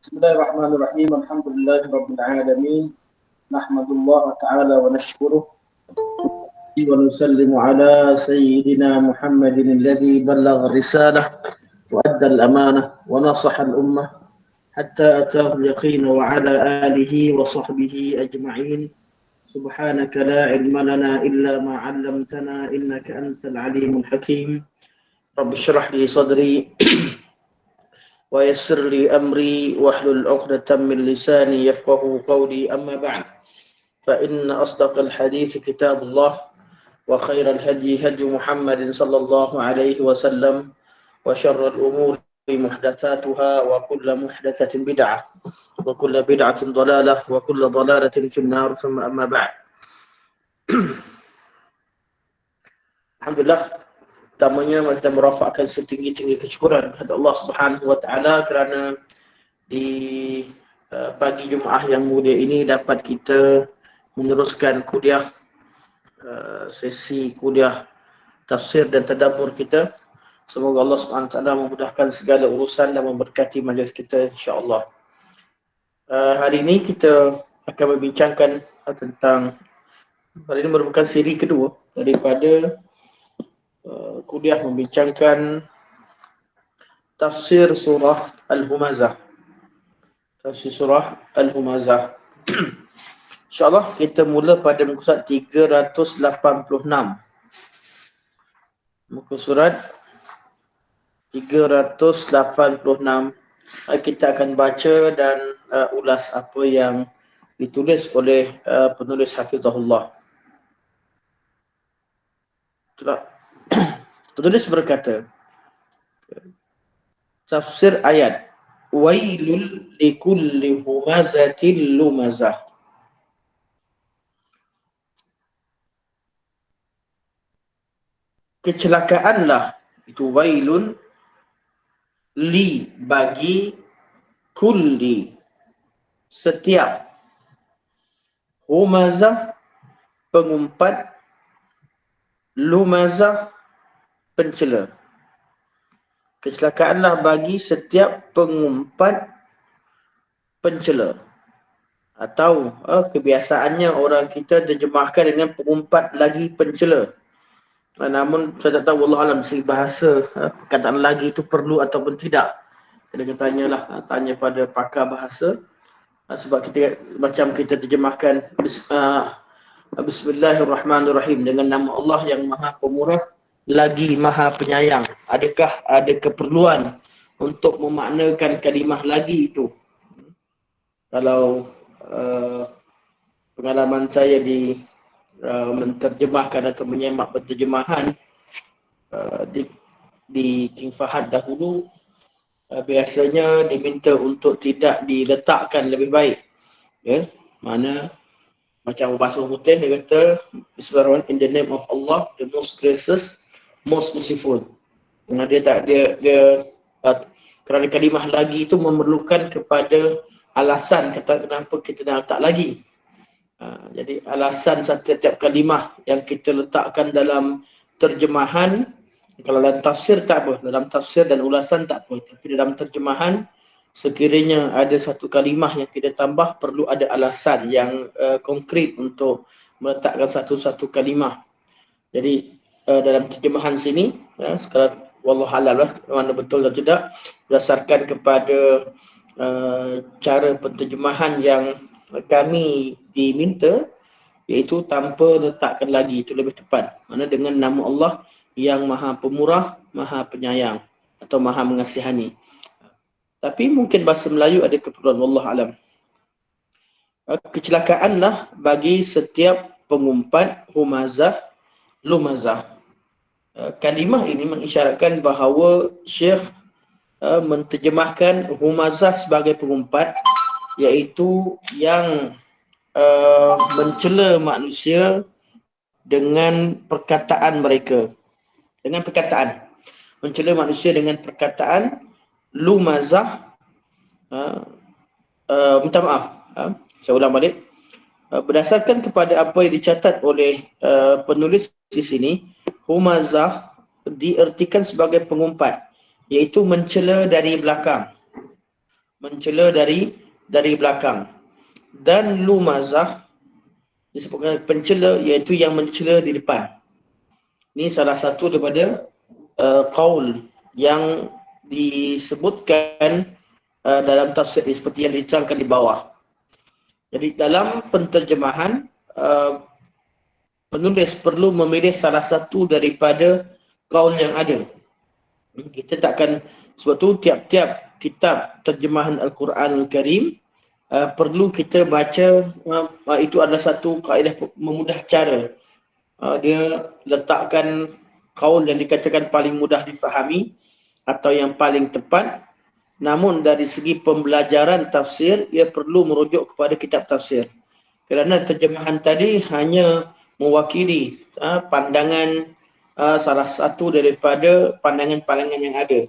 Bismillahirrahmanirrahim. Alhamdulillahirabbil alamin. Nahmadullah ta'ala wa nashkuruh wa nusallimu ala sayyidina Muhammadin alladhi ballagha risalah wa adda al-amanah wa nasaha al-ummah hatta ataahu al-yaqin wa ala alihi wa sahbihi ajma'in. Subhanaka la ilma lana illa ma 'allamtana innaka antal alimul hakim. Rabbi shrah li sadri wa yassir li amri wahlul 'uqdatam min lisani yafqahu qawli, amma ba'd. Fa inna asdaqal hadits kitabullah wa khairal hadi hadi Muhammadin sallallahu alaihi wasallam wa syarrul umuri muhdatsatuha wa kullu muhdatsatin bid'ah wa kullu bid'atin dhalalah wa kullu dhalalatin fin nar, thumma amma ba'd. Alhamdulillah, pertamanya mari kita merafakkan setinggi-tinggi kesyukuran kepada Allah Subhanahu wa taala kerana di pagi Jumaat yang mulia ini dapat kita meneruskan kuliah sesi kuliah tafsir dan tadabbur kita. Semoga Allah Subhanahu wa taala memudahkan segala urusan dan memberkati majlis kita, insya-Allah. Hari ini kita akan membincangkan tentang, hari ini merupakan siri kedua daripada kuliah membincangkan tafsir surah Al-Humazah. Tafsir surah Al-Humazah. InsyaAllah kita mula pada muka surat 386. Muka surat 386. Kita akan baca dan ulas apa yang ditulis oleh penulis Hafizahullah. Penulis berkata, tafsir ayat wailul likulli humazatil lumazah. Kecelakaanlah, itu wailun, li bagi, kulli setiap, humazah pengumpat, lumazah pencela. Kecelakaanlah bagi setiap pengumpat pencela. Atau kebiasaannya orang kita terjemahkan dengan pengumpat lagi pencela. Namun saya tak tahu, wallahu alam, segi bahasa perkataan lagi itu perlu ataupun tidak. Kita tanyalah, tanya pada pakar bahasa. Sebab kita macam kita terjemahkan Bismillahirrahmanirrahim, dengan nama Allah yang Maha Pemurah lagi Maha Penyayang. Adakah ada keperluan untuk memaknakan kalimah lagi itu? Kalau pengalaman saya di menterjemahkan atau menyemak penterjemahan di King Fahad dahulu, biasanya diminta untuk tidak diletakkan lebih baik. Ya, mana macam bahasa putih dia kata Bismillahirrahmanirrahim, in the name of Allah, the most gracious, most merciful. Dia kerana kalimah lagi itu memerlukan kepada alasan kata kenapa kita nak letak lagi. Jadi alasan setiap kalimah yang kita letakkan dalam terjemahan, kalau dalam tafsir tak apa, dalam tafsir dan ulasan tak apa, tapi dalam terjemahan sekiranya ada satu kalimah yang kita tambah, perlu ada alasan yang konkret untuk meletakkan satu-satu kalimah. Jadi dalam terjemahan sini, sekarang wallahu a'lam mana betul atau tidak, berdasarkan kepada cara penterjemahan yang kami diminta, iaitu tanpa letakkan lagi, itu lebih tepat. Mana dengan nama Allah yang Maha Pemurah, Maha Penyayang atau Maha Mengasihani. Tapi mungkin bahasa Melayu ada keperluan, wallahu alam. Kecelakaanlah bagi setiap pengumpat, humazah, lumazah. Kalimah ini mengisyaratkan bahawa Syekh menterjemahkan humazah sebagai pengumpat, iaitu yang mencela manusia dengan perkataan mereka. Dengan perkataan. Mencela manusia dengan perkataan. Lumazah, minta maaf, saya ulang balik. Berdasarkan kepada apa yang dicatat oleh penulis di sini, humazah diartikan sebagai pengumpat, iaitu mencela dari belakang. mencela dari belakang. Dan lumazah disebutkan pencela, iaitu yang mencela di depan. Ini salah satu daripada qaul yang disebutkan dalam tafsir seperti yang diterangkan di bawah. Jadi dalam penterjemahan penulis perlu memilih salah satu daripada qaul yang ada. Kita takkan, sebab tu tiap-tiap kitab terjemahan Al-Quran Al-Karim perlu kita baca, itu adalah satu kaedah memudah cara. Dia letakkan qaul yang dikatakan paling mudah difahami atau yang paling tepat. Namun dari segi pembelajaran tafsir, ia perlu merujuk kepada kitab tafsir. Kerana terjemahan tadi hanya mewakili pandangan salah satu daripada pandangan-pandangan yang ada.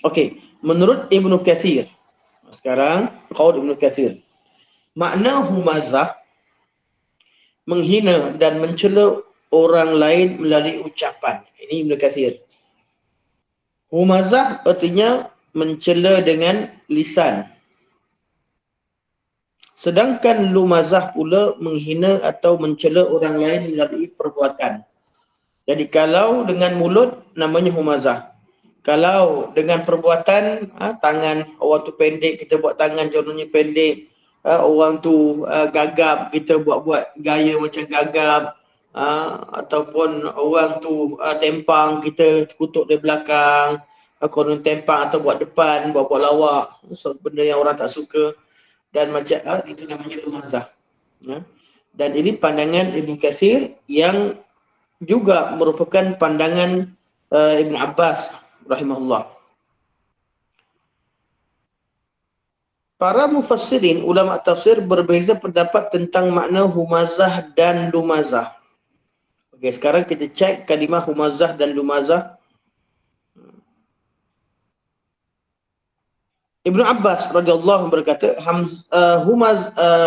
Okey, menurut Ibnu Katsir, sekarang qaul Ibnu Katsir, makna humazah menghina dan mencela orang lain melalui ucapan. Ini Ibnu Katsir. Humazah artinya mencela dengan lisan. Sedangkan lumazah pula menghina atau mencela orang lain melalui perbuatan. Jadi kalau dengan mulut namanya humazah. Kalau dengan perbuatan, tangan orang tu pendek, kita buat tangan contohnya pendek. Orang tu gagap, kita buat gaya macam gagap. Ataupun orang tu tempang, kita kutuk dari belakang. Konon tempang atau buat depan, buat lawak. So, benda yang orang tak suka. Dan macam itu namanya lumazah. Dan ini pandangan Ibn Katsir yang juga merupakan pandangan Ibn Abbas rahimahullah. Para mufassirin, ulama tafsir berbeza pendapat tentang makna humazah dan lumazah. Okey, sekarang kita cek kalimah humazah dan lumazah. Ibnu Abbas radhiyallahu berkata,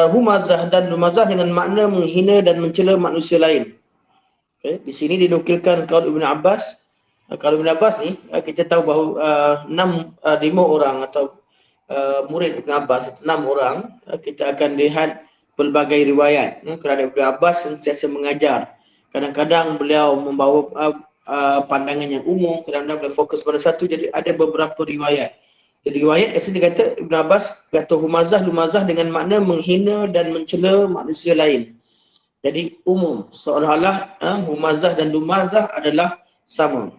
humazah dan lumazah dengan makna menghina dan mencela manusia lain. Okay. Di sini dinukilkan qaul Ibnu Abbas. Kalau Ibnu Abbas ni, kita tahu bahawa 5 orang atau murid Ibnu Abbas, 6 orang, kita akan lihat pelbagai riwayat. Kerana Ibnu Abbas sentiasa mengajar. Kadang-kadang beliau membawa pandangan yang umum, kadang-kadang beliau fokus pada satu, jadi ada beberapa riwayat. Jadi riwayat kat sini kata, Ibn Abbas kata humazah, lumazah dengan makna menghina dan mencela manusia lain. Jadi umum, seolah-olah humazah dan lumazah adalah sama.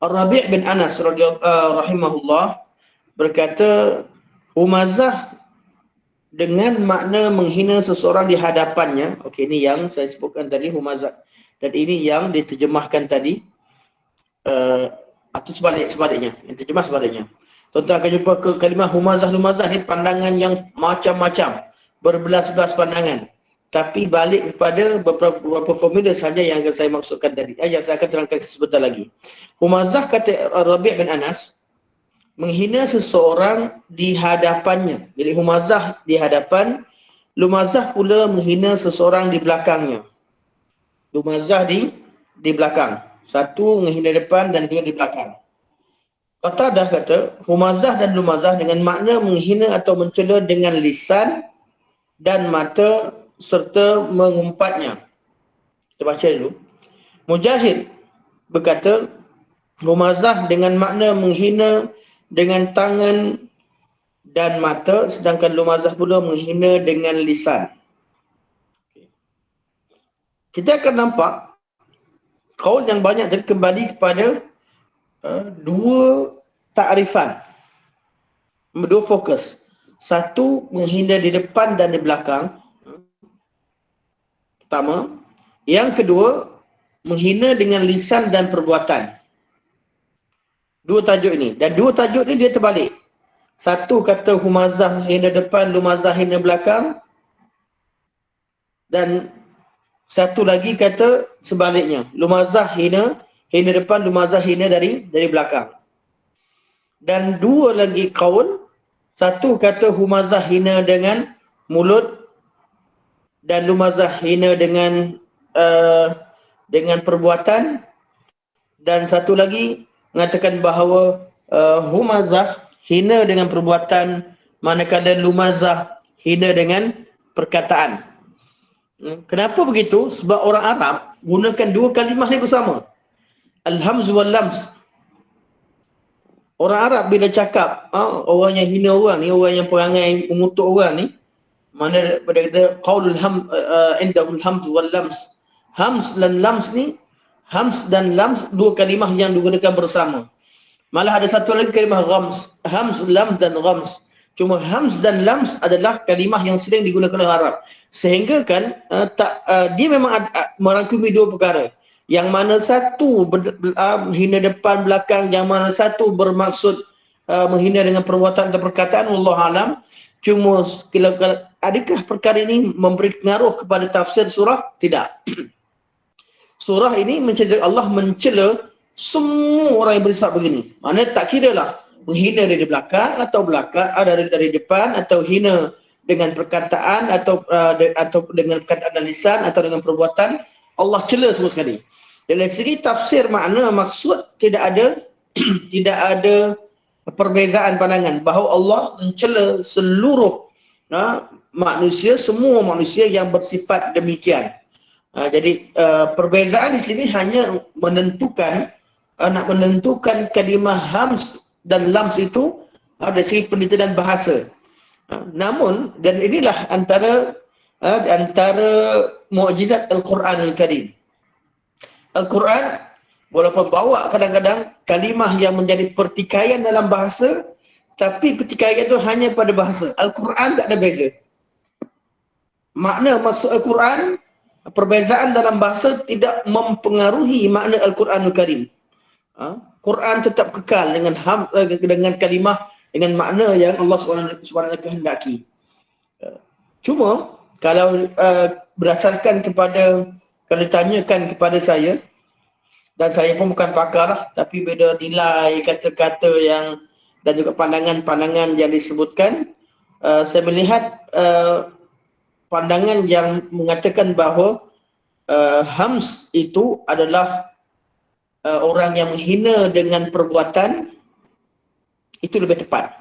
Ar-Rabi' bin Anas rahimahullah berkata, humazah dengan makna menghina seseorang di hadapannya. Okey, ini yang saya sebutkan tadi, humazah. Dan ini yang diterjemahkan tadi. Atau sebaliknya, yang terjemah sebaliknya. Tuan-tuan akan jumpa ke kalimah humazah, lumazah ni pandangan yang macam-macam. Berbelas-belas pandangan. Tapi balik kepada beberapa formula sahaja yang akan saya maksudkan tadi. Yang saya akan terangkan sebentar lagi. Humazah kata Rabi' bin Anas, menghina seseorang di hadapannya. Jadi humazah di hadapan, lumazah pula menghina seseorang di belakangnya. Lumazah di belakang. Satu menghina depan dan dua di belakang. Qatadah kata, humazah dan lumazah dengan makna menghina atau mencela dengan lisan dan mata serta mengumpatnya. Kita baca dulu. Mujahid berkata, humazah dengan makna menghina dengan tangan dan mata, sedangkan lumazah pula menghina dengan lisan. Kita akan nampak qaul yang banyak tadi kembali kepada dua takrifan, dua fokus. Satu, menghina di depan dan di belakang. Pertama. Yang kedua, menghina dengan lisan dan perbuatan. Dua tajuk ini. Dan dua tajuk ini dia terbalik. Satu kata humazah hina depan, lumazah hina belakang. Dan satu lagi kata sebaliknya. Lumazah hina depan, lumazah hina dari belakang. Dan dua lagi qaul. Satu kata humazah hina dengan mulut dan lumazah hina dengan perbuatan. Dan satu lagi mengatakan bahawa humazah hina dengan perbuatan, manakala lumazah hina dengan perkataan. Kenapa begitu? Sebab orang Arab gunakan dua kalimah ni bersama. Al-hamz wal lams. Orang Arab bila cakap orang yang hina orang ni, orang yang perangai mengutuk orang ni, mana pada kata qaulul indahul hamz wal lams. Hamz dan lams ni, hamz dan lams dua kalimah yang digunakan bersama. Malah ada satu lagi kalimah ghams. Hamz, lam dan ghams. Cuma hamz dan lams adalah kalimah yang sering digunakan oleh Arab. Sehingga kan dia memang merangkumi dua perkara. Yang mana satu menghina depan belakang, yang mana satu bermaksud menghina dengan perbuatan atau perkataan, wallahu alam. Cuma adakah perkara ini memberi pengaruh kepada tafsir surah? Tidak. Surah ini Allah mencela semua orang yang bersifat begini. Maknanya tak kira lah menghina dari belakang atau dari depan, atau hina dengan perkataan atau dengan perkataan dan lisan, atau dengan perbuatan, Allah cela semua sekali. Dari segi tafsir makna maksud tidak ada perbezaan pandangan bahawa Allah mencela seluruh manusia, semua manusia yang bersifat demikian. Jadi perbezaan di sini hanya nak menentukan kalimah hams dan lams itu dari segi penelitian bahasa. Namun, dan inilah antara mukjizat Al-Quran Al-Karim. Al-Quran walaupun bawa kadang-kadang kalimah yang menjadi pertikaian dalam bahasa, tapi pertikaian itu hanya pada bahasa. Al-Quran tak ada beza. Makna maksud Al-Quran, perbezaan dalam bahasa tidak mempengaruhi makna Al-Quran Al-Karim. Quran tetap kekal dengan kalimah, dengan makna yang Allah SWT kehendaki. Cuma kalau berdasarkan kepada, kalau ditanyakan kepada saya, dan saya pun bukan pakar lah, tapi bila nilai kata-kata yang dan juga pandangan-pandangan yang disebutkan, saya melihat pandangan yang mengatakan bahawa hams itu adalah orang yang menghina dengan perbuatan, itu lebih tepat.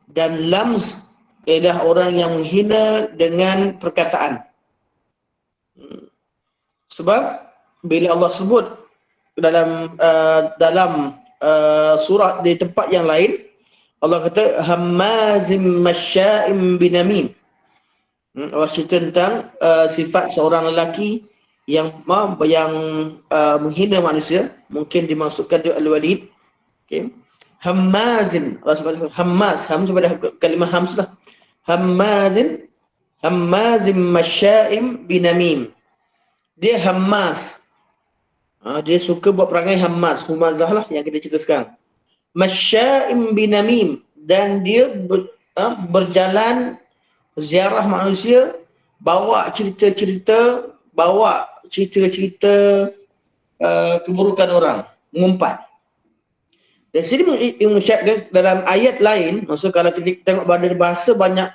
Dan lams adalah orang yang menghina dengan perkataan. Sebab bila Allah sebut dalam surah di tempat yang lain, Allah kata hammazim masya'im binamim. Allah cerita tentang sifat seorang lelaki yang menghina manusia, mungkin dimaksudkan dia Al-Walid. Okay. Hammazin, Allah sebut hammaz, pada kalimah hams lah. Hammazin masya'im binamim. Dia hammaz. Dia suka buat perangai hammaz, humazah lah yang kita cerita sekarang. Masya'im binamim, dan dia berjalan ziarah manusia, bawa cerita-cerita keburukan orang, mengumpat. Dan sini mengisyaratkan dalam ayat lain, maksud kalau kita tengok pada bahasa banyak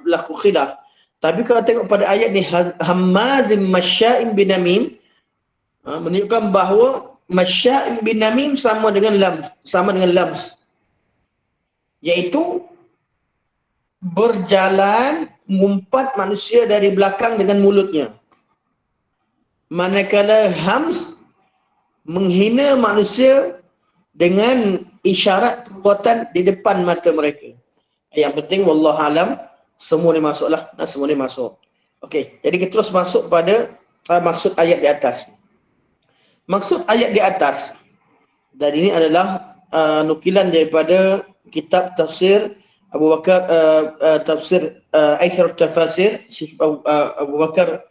berlaku khilaf. Tapi kalau tengok pada ayat ni, hammazim masya'im binamim, menunjukkan bahawa masya'im binamim sama dengan lams, iaitu berjalan mengumpat manusia dari belakang dengan mulutnya. Manakala hams menghina manusia dengan isyarat perbuatan di depan mata mereka. Yang penting wallahu alam, semua ni masuklah. Semua ni masuk. Okey, jadi kita terus masuk pada maksud ayat di atas. Maksud ayat di atas, dan ini adalah nukilan daripada kitab tafsir Abu Bakar, tafsir Aisar Tafasir, Abu Bakar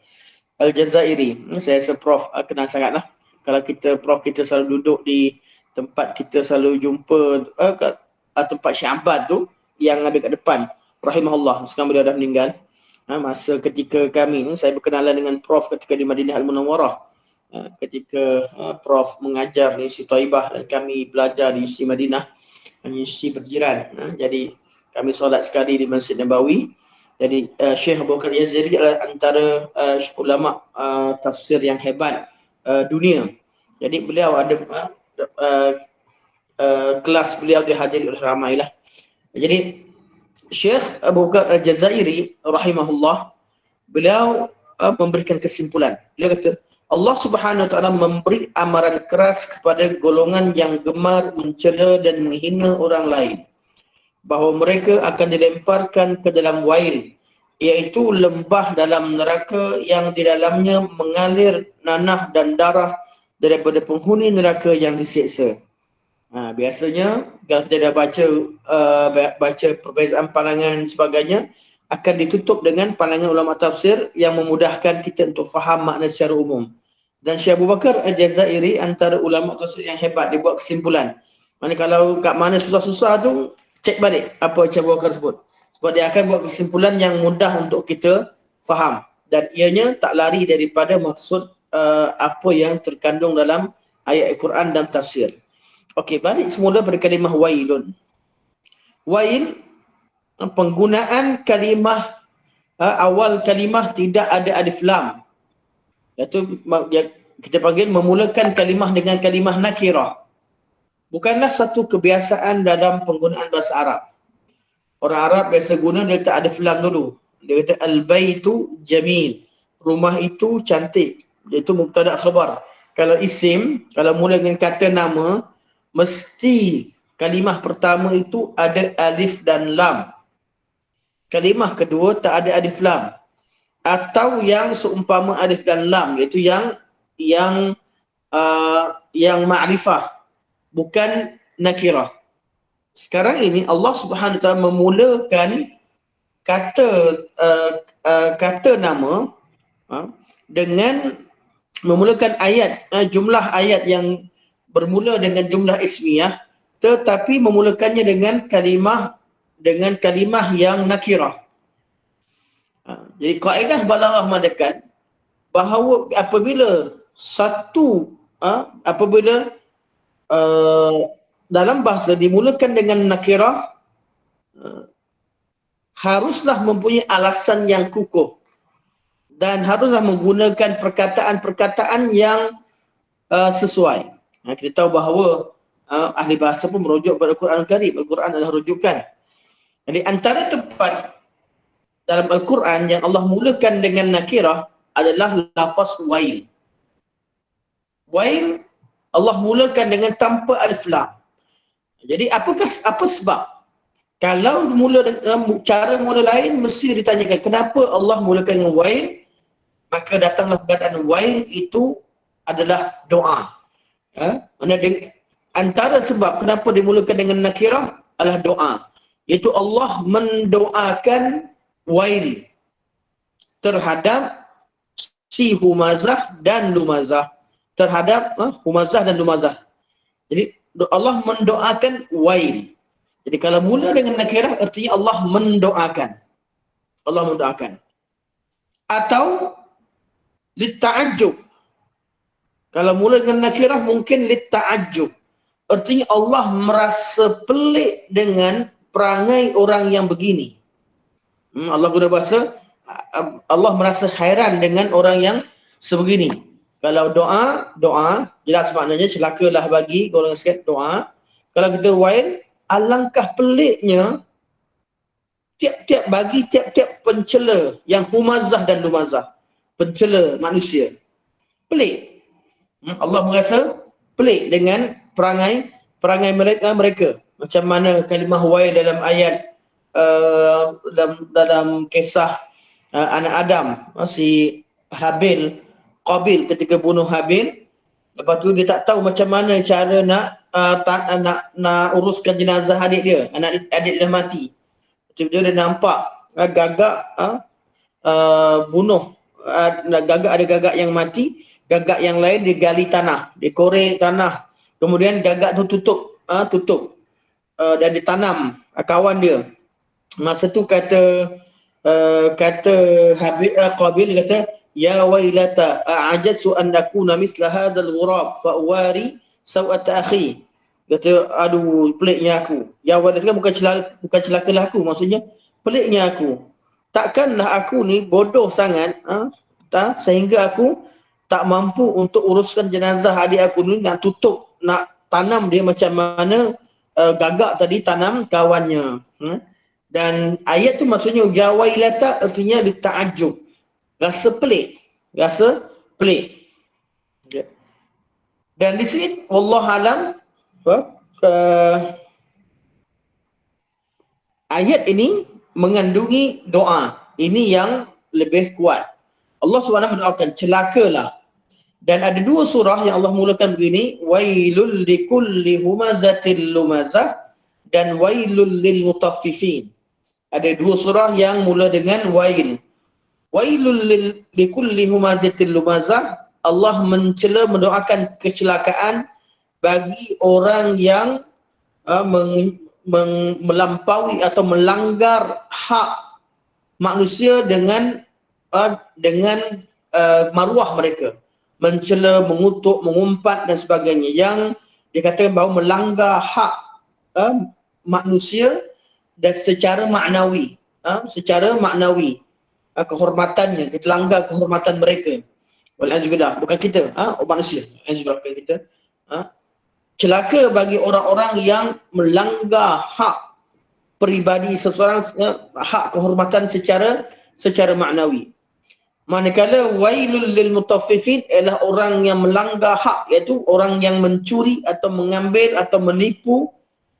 Al-Jazairi. Saya rasa Prof kenal sangatlah. Kalau kita selalu duduk di tempat kita selalu jumpa tempat Syekh Abbad tu yang ada kat depan, rahimahullah. Sekarang beliau dah meninggal. Masa ketika saya berkenalan dengan Prof ketika di Madinah Al-Munawwarah. Ketika Prof mengajar di Universiti Taibah dan kami belajar di Universiti Madinah, Universiti berjiran. Jadi kami solat sekali di Masjid Nabawi. Jadi Syekh Abu Bakar Al-Jazairi adalah antara ulama tafsir yang hebat dunia. Jadi beliau ada kelas beliau dihadiri oleh ramai lah. Jadi Syekh Abu Bakar Al-Jazairi rahimahullah, beliau memberikan kesimpulan. Beliau kata, Allah Subhanahu wa taala memberi amaran keras kepada golongan yang gemar mencela dan menghina orang lain, bahawa mereka akan dilemparkan ke dalam wail, iaitu lembah dalam neraka yang di dalamnya mengalir nanah dan darah daripada penghuni neraka yang disiksa. Biasanya kalau kita dah baca perbezaan pandangan sebagainya, akan ditutup dengan pandangan ulama tafsir yang memudahkan kita untuk faham makna secara umum. Dan Syekh Abu Bakar Al-Jazairi antara ulama tafsir yang hebat, dia buat kesimpulan. Mana kalau kat mana susah-susah tu, cek balik apa Syekh Abu Bakar sebut. Sebab dia akan buat kesimpulan yang mudah untuk kita faham. Dan ianya tak lari daripada maksud apa yang terkandung dalam ayat Al-Quran dan tafsir. Okey, balik semula pada kalimah wailun. Wail, penggunaan kalimah awal kalimah tidak ada alif lam. Iaitu kita panggil memulakan kalimah dengan kalimah nakirah. Bukanlah satu kebiasaan dalam penggunaan bahasa Arab. Orang Arab biasa guna dia letak alif lam dulu. Dia kata al-baitu jamil. Rumah itu cantik. Iaitu mubtada khabar. Kalau isim, kalau mula dengan kata nama, mesti kalimah pertama itu ada alif dan lam. Kalimah kedua tak ada alif lam. Atau yang seumpama alif dan lam, iaitu yang ma'rifah, bukan nakirah. Sekarang ini Allah Subhanahu wa taala memulakan kata nama dengan memulakan ayat, jumlah ayat yang bermula dengan jumlah ismiyah, tetapi memulakannya dengan kalimah yang nakirah. Jadi kaedah balaghah mengatakan bahawa apabila dalam bahasa dimulakan dengan nakirah, haruslah mempunyai alasan yang kukuh dan haruslah menggunakan perkataan-perkataan yang sesuai. Kita tahu bahawa ahli bahasa pun merujuk pada Al-Quran Karim. Al-Quran adalah rujukan. Jadi antara tempat dalam Al-Quran yang Allah mulakan dengan nakirah adalah lafaz wail. Wail Allah mulakan dengan tanpa alif lam. Jadi apa sebab? Kalau cara mula lain mesti ditanyakan kenapa Allah mulakan dengan wail, maka datanglah perkataan wail itu adalah doa. Antara sebab kenapa dimulakan dengan nakirah adalah doa. Iaitu Allah mendoakan wail terhadap si humazah dan lumazah. Terhadap humazah dan lumazah. Jadi Allah mendoakan wail. Jadi kalau mula dengan nakirah artinya Allah mendoakan. Allah mendoakan. Atau litta'ajjub. Kalau mula dengan nakirah mungkin litta'ajjub. Artinya Allah merasa pelik dengan perangai orang yang begini. Allah guna bahasa Allah merasa hairan dengan orang yang sebegini. Kalau doa, jelas maknanya celakalah bagi golongan sekalian, doa. Kalau kita wail, alangkah peliknya tiap-tiap pencela yang humazah dan lumazah. Pencela manusia. Pelik. Allah merasa pelik dengan perangai mereka. Macam mana kalimah wail dalam ayat dalam kisah anak Adam, si Qabil ketika bunuh Habil. Lepas tu dia tak tahu macam mana cara nak uruskan jenazah adik dia. Adik dia dah mati. Tiba-tiba dia nampak gagak bunuh, gagak ada gagak yang mati, gagak yang lain dia gali tanah, dia korek tanah. Kemudian gagak tu tutup dan ditanam kawan dia. Masa tu kata Qabil kata, ya wailata a'ajaztu an nakuna mithla hadzal ghurab fa uwari sawata akhi. Kata aduh peliknya aku. Ya wailata bukan celakalah aku, maksudnya peliknya aku. Takkanlah aku ni bodoh sangat sehingga aku tak mampu untuk uruskan jenazah adik aku ni, nak tutup, nak tanam dia macam mana gagak tadi tanam kawannya. Dan ayat tu maksudnya ya wailata artinya dita'ajub. Rasa pelik. Rasa pelik. Okay. Dan di sini wallahualam ayat ini mengandungi doa. Ini yang lebih kuat. Allah SWT mendoakan celakalah. Dan ada dua surah yang Allah mulakan begini, wailul likulli humazatil lumazah dan wailul lil mutaffifin. Ada dua surah yang mula dengan wail. Wailul likulli humazatil lumazah, Allah mencela mendoakan kecelakaan bagi orang yang melampaui atau melanggar hak manusia dengan maruah mereka, mencela, mengutuk, mengumpat dan sebagainya, yang dikatakan bahawa melanggar hak manusia dan secara maknawi, kehormatannya, kita langgar kehormatan mereka. Wal'azubillah, bukan kita, manusia. Wal'azubillah, bukan kita. Celaka bagi orang-orang yang melanggar hak peribadi seseorang, hak kehormatan secara maknawi. Manakala wailul lil mutaffifin ialah orang yang melanggar hak, iaitu orang yang mencuri atau mengambil atau menipu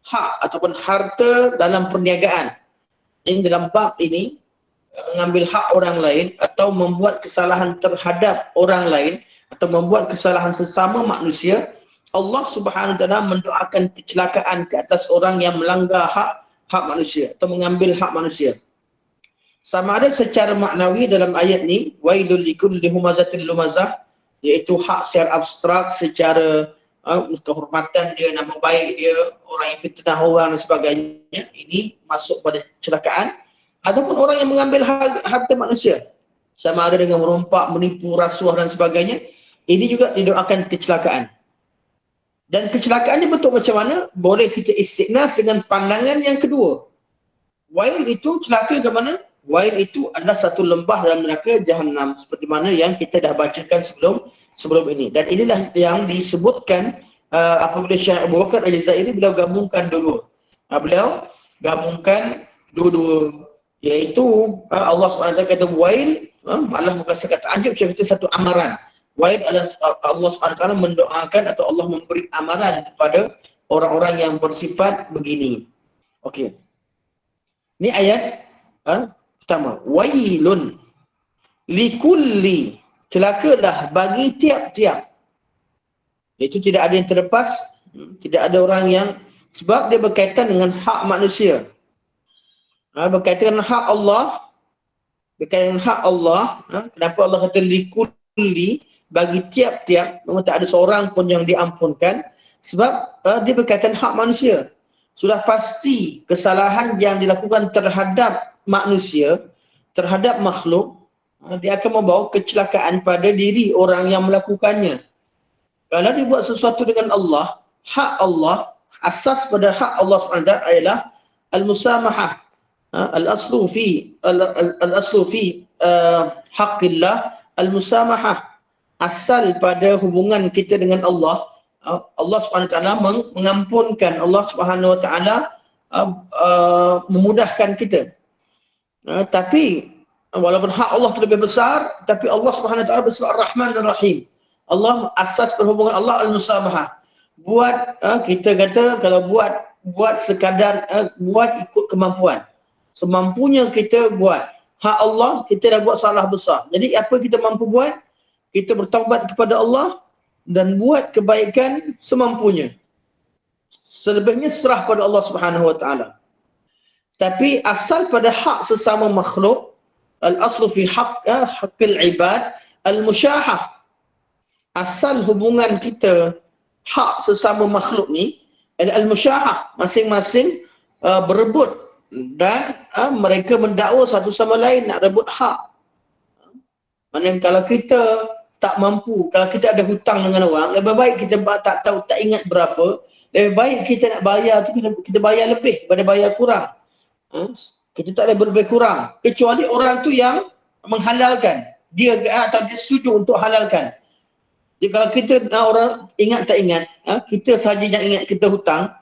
hak ataupun harta dalam perniagaan. Ini dalam bab ini, mengambil hak orang lain atau membuat kesalahan terhadap orang lain atau membuat kesalahan sesama manusia, Allah Subhanahu Wa Taala mendoakan kecelakaan ke atas orang yang melanggar hak manusia atau mengambil hak manusia. Sama ada secara maknawi dalam ayat ni, wailul likulli humazatil lumazah, iaitu hak secara abstrak, secara kehormatan dia, nama baik dia, orang yang fitnah orang dan sebagainya, ini masuk pada kecelakaan. Ataupun orang yang mengambil harta manusia, sama ada dengan merompak, menipu, rasuah dan sebagainya, ini juga didoakan kecelakaan. Dan kecelakaannya bentuk macam mana? Boleh kita istiqnas dengan pandangan yang kedua. Wail itu celaka ke mana? Wail itu adalah satu lembah dalam neraka Jahannam, seperti mana yang kita dah bacakan sebelum ini. Dan inilah yang disebutkan apabila Syekh Abu Bakar Al-Jazairi beliau gabungkan dulu. Beliau gabungkan dua-dua, iaitu Allah SWT kata wail, malah bukan sekata ajab, itu satu amaran. Wail adalah Allah SWT mendoakan atau Allah memberi amaran kepada orang-orang yang bersifat begini. Okey. Ini ayat pertama. Wailun likulli, celakalah bagi tiap-tiap. Itu tidak ada yang terlepas, tidak ada orang yang, sebab dia berkaitan dengan hak manusia. Berkaitan dengan hak Allah, berkaitan dengan hak Allah. Kenapa Allah kata likulli, bagi tiap-tiap, memang tak ada seorang pun yang diampunkan, sebab dia berkaitan hak manusia. Sudah pasti kesalahan yang dilakukan terhadap manusia, terhadap makhluk, dia akan membawa kecelakaan pada diri orang yang melakukannya. Kalau dia buat sesuatu dengan Allah, hak Allah, asas pada hak Allah SWT ialah al-musamahah. Al-aslu fi haqqillah al-musamahah. Asal pada hubungan kita dengan Allah, Allah SWT mengampunkan, Allah SWT memudahkan kita. Tapi walaupun hak Allah terlebih besar, tapi Allah SWT bersifat Rahman dan Rahim. Allah, asas perhubungan Allah al-musamahah. Buat kita kata kalau buat sekadar buat ikut kemampuan. Semampunya kita buat. Hak Allah kita dah buat salah besar. Jadi apa kita mampu buat? Kita bertaubat kepada Allah dan buat kebaikan semampunya. Selebihnya serah pada Allah Subhanahu Wa Taala. Tapi asal pada hak sesama makhluk, al-aslu fi haqqil ibad al-musyahah. Asal hubungan kita hak sesama makhluk ni al-musyahah, masing-masing berebut dan mereka mendakwa satu sama lain nak rebut hak. Maksudnya kalau kita tak mampu, kalau kita ada hutang dengan orang, lebih baik kita tak tahu, tak ingat berapa, lebih baik kita nak bayar tu kita bayar lebih daripada bayar kurang. Kita tak boleh berlebih kurang, kecuali orang tu yang menghalalkan, dia atau dia setuju untuk halalkan. Jadi kalau kita orang ingat tak ingat, kita saja yang ingat kita hutang,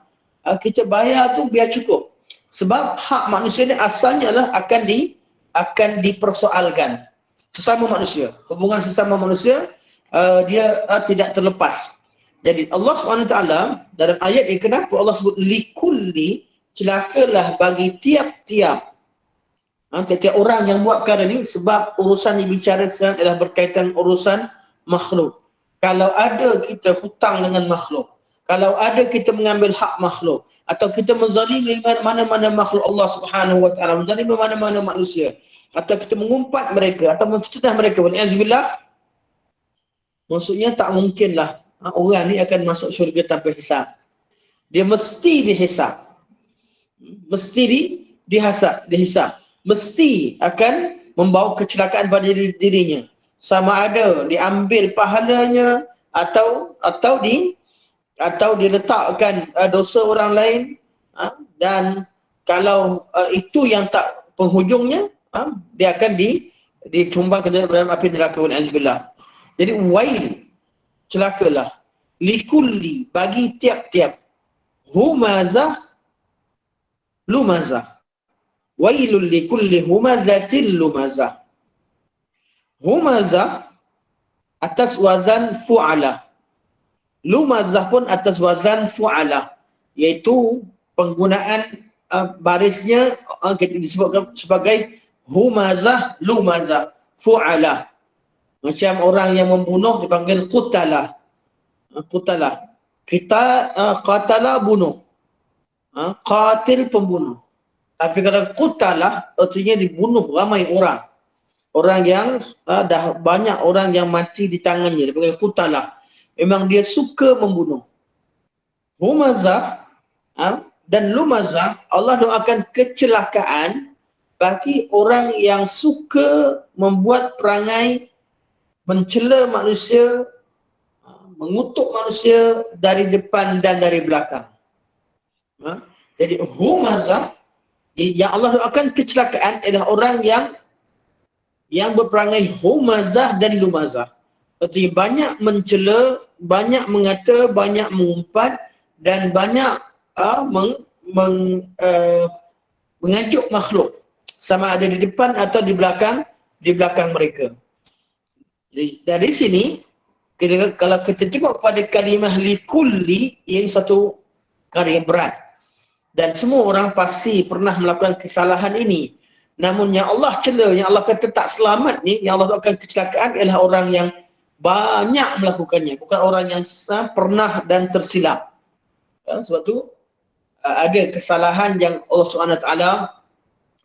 kita bayar tu biar cukup. Sebab hak manusia ni asalnya adalah akan dipersoalkan. Sesama manusia, hubungan sesama manusia dia tidak terlepas. Jadi Allah SWT dalam ayat ini, kenapa Allah sebut likulli, celakalah bagi tiap-tiap tiap-tiap orang yang buat perkara ni, sebab urusan dibicarakan sekarang adalah berkaitan urusan makhluk. Kalau ada kita hutang dengan makhluk, kalau ada kita mengambil hak makhluk, atau kita menzalimi mana-mana makhluk Allah Subhanahu Wa Taala, menzalimi mana-mana manusia, atau kita mengumpat mereka atau memfitnah mereka, wal'iyazbillah, maksudnya tak mungkinlah orang ni akan masuk syurga tanpa hisab. Dia mesti dihisab. Mesti dihisab. Mesti akan membawa kecelakaan pada dirinya. Sama ada diambil pahalanya atau diletakkan dosa orang lain, dan kalau itu yang tak penghujungnya, dia akan ditumbang ke dalam api neraka, wal'iyazbillah. Jadi wail, celakalah, likulli, bagi tiap-tiap, humazah, lumazah. Wailul likulli humazatil lumazah. Humazah atas wazan fu'ala. Lumazah pun atas wazan fu'ala, iaitu penggunaan barisnya disebutkan sebagai humazah, lumazah, fu'ala. Macam orang yang membunuh dipanggil qutala. Qutala. Kita qatala, bunuh. Qatil, pembunuh. Tapi kalau qutala artinya dibunuh ramai orang. Orang yang dah banyak orang yang mati di tangannya, dipanggil qutala. Memang dia suka membunuh. Humazah dan lumazah, Allah doakan kecelakaan bagi orang yang suka membuat perangai mencela manusia, mengutuk manusia dari depan dan dari belakang. Jadi humazah, yang Allah doakan kecelakaan adalah orang yang berperangai humazah dan lumazah. Artinya banyak mencela, banyak mengata, banyak mengumpat, dan banyak mengajuk makhluk, sama ada di depan atau di belakang mereka. Jadi dari sini, kalau kita tengok pada kalimah likulli, ini satu perkara yang berat. Dan semua orang pasti pernah melakukan kesalahan ini. Namun yang Allah cela, yang Allah kata tak selamat ni, yang Allah doakan kecelakaan ialah orang yang banyak melakukannya, bukan orang yang pernah dan tersilap. Sebab tu ada kesalahan yang Allah SWT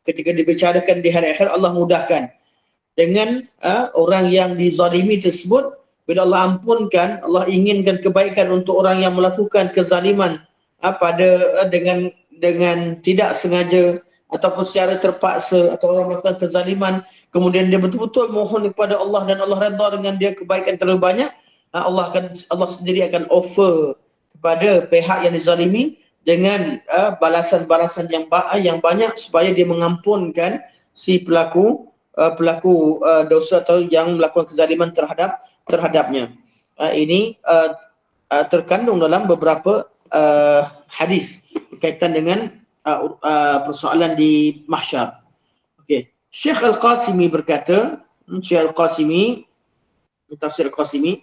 ketika dibicarakan di hari akhir, Allah mudahkan. Dengan orang yang dizalimi tersebut, bila Allah ampunkan, Allah inginkan kebaikan untuk orang yang melakukan kezaliman dengan tidak sengaja ataupun secara terpaksa, atau orang melakukan kezaliman, kemudian dia betul-betul mohon kepada Allah dan Allah redha dengan dia kebaikan terlalu banyak, Allah sendiri akan offer kepada pihak yang dizalimi dengan balasan-balasan yang banyak supaya dia mengampunkan si pelaku dosa atau yang melakukan kezaliman terhadapnya. Ini terkandung dalam beberapa hadis berkaitan dengan persoalan di mahsyar. Okey, Syekh Al-Qasimi berkata, Syekh Al-Qasimi, tafsir Al-Qasimi,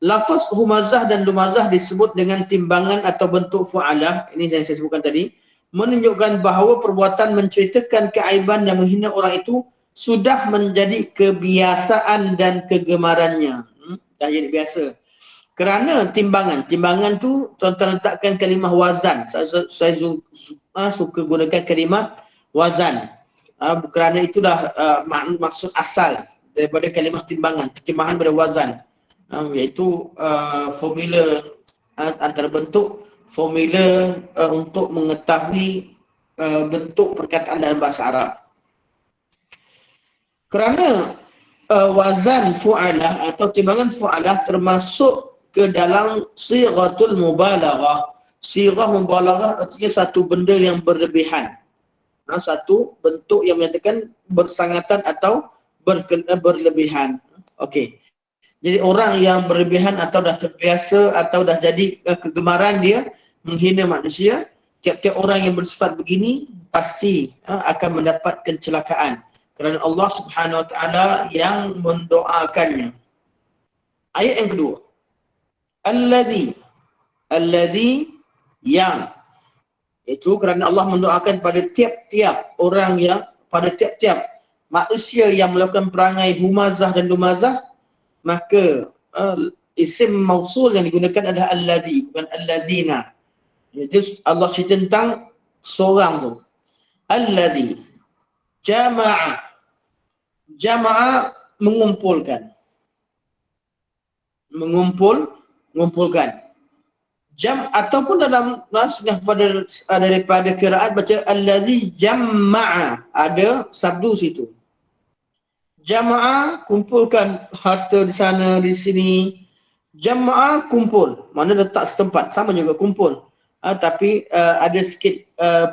lafaz humazah dan lumazah disebut dengan timbangan atau bentuk fu'alah, ini yang saya sebutkan tadi, menunjukkan bahawa perbuatan menceritakan keaiban dan menghina orang itu sudah menjadi kebiasaan dan kegemarannya. Dah jadi biasa. Kerana timbangan tu tuan-tuan letakkan kalimah wazan. Saya suka gunakan kalimah wazan. Kerana itulah maksud asal daripada kalimah timbangan. Terjemahan pada wazan. Iaitu formula antara bentuk formula untuk mengetahui bentuk perkataan dalam bahasa Arab. Kerana wazan fu'alah atau timbangan fu'alah termasuk ke dalam sighatul mubalaghah. Sighah mubalaghah artinya satu benda yang berlebihan. Satu bentuk yang menyatakan bersangatan atau berlebihan. Okey. Jadi orang yang berlebihan atau dah terbiasa atau dah jadi kegemaran dia menghina manusia, tiap-tiap orang yang bersifat begini pasti akan mendapat kecelakaan. Kerana Allah Subhanahu Wa Taala yang mendoakannya. Ayat yang kedua. Alladhi yang, itu kerana Allah mendoakan pada tiap-tiap orang yang, pada tiap-tiap manusia yang melakukan perangai humazah dan lumazah, maka isim mausul yang digunakan adalah alladhi, bukan alladzina. Jadi Allah cerita tentang seorang tu. Alladhi jama'a mengumpulkan. Mengumpulkan. Jam ataupun dalam naskah daripada qiraat baca alladhi jama'a, ada sabdu situ. Jama'a kumpulkan harta di sana di sini. Jama'a kumpul, mana letak setempat, sama juga kumpul. Tapi ada sikit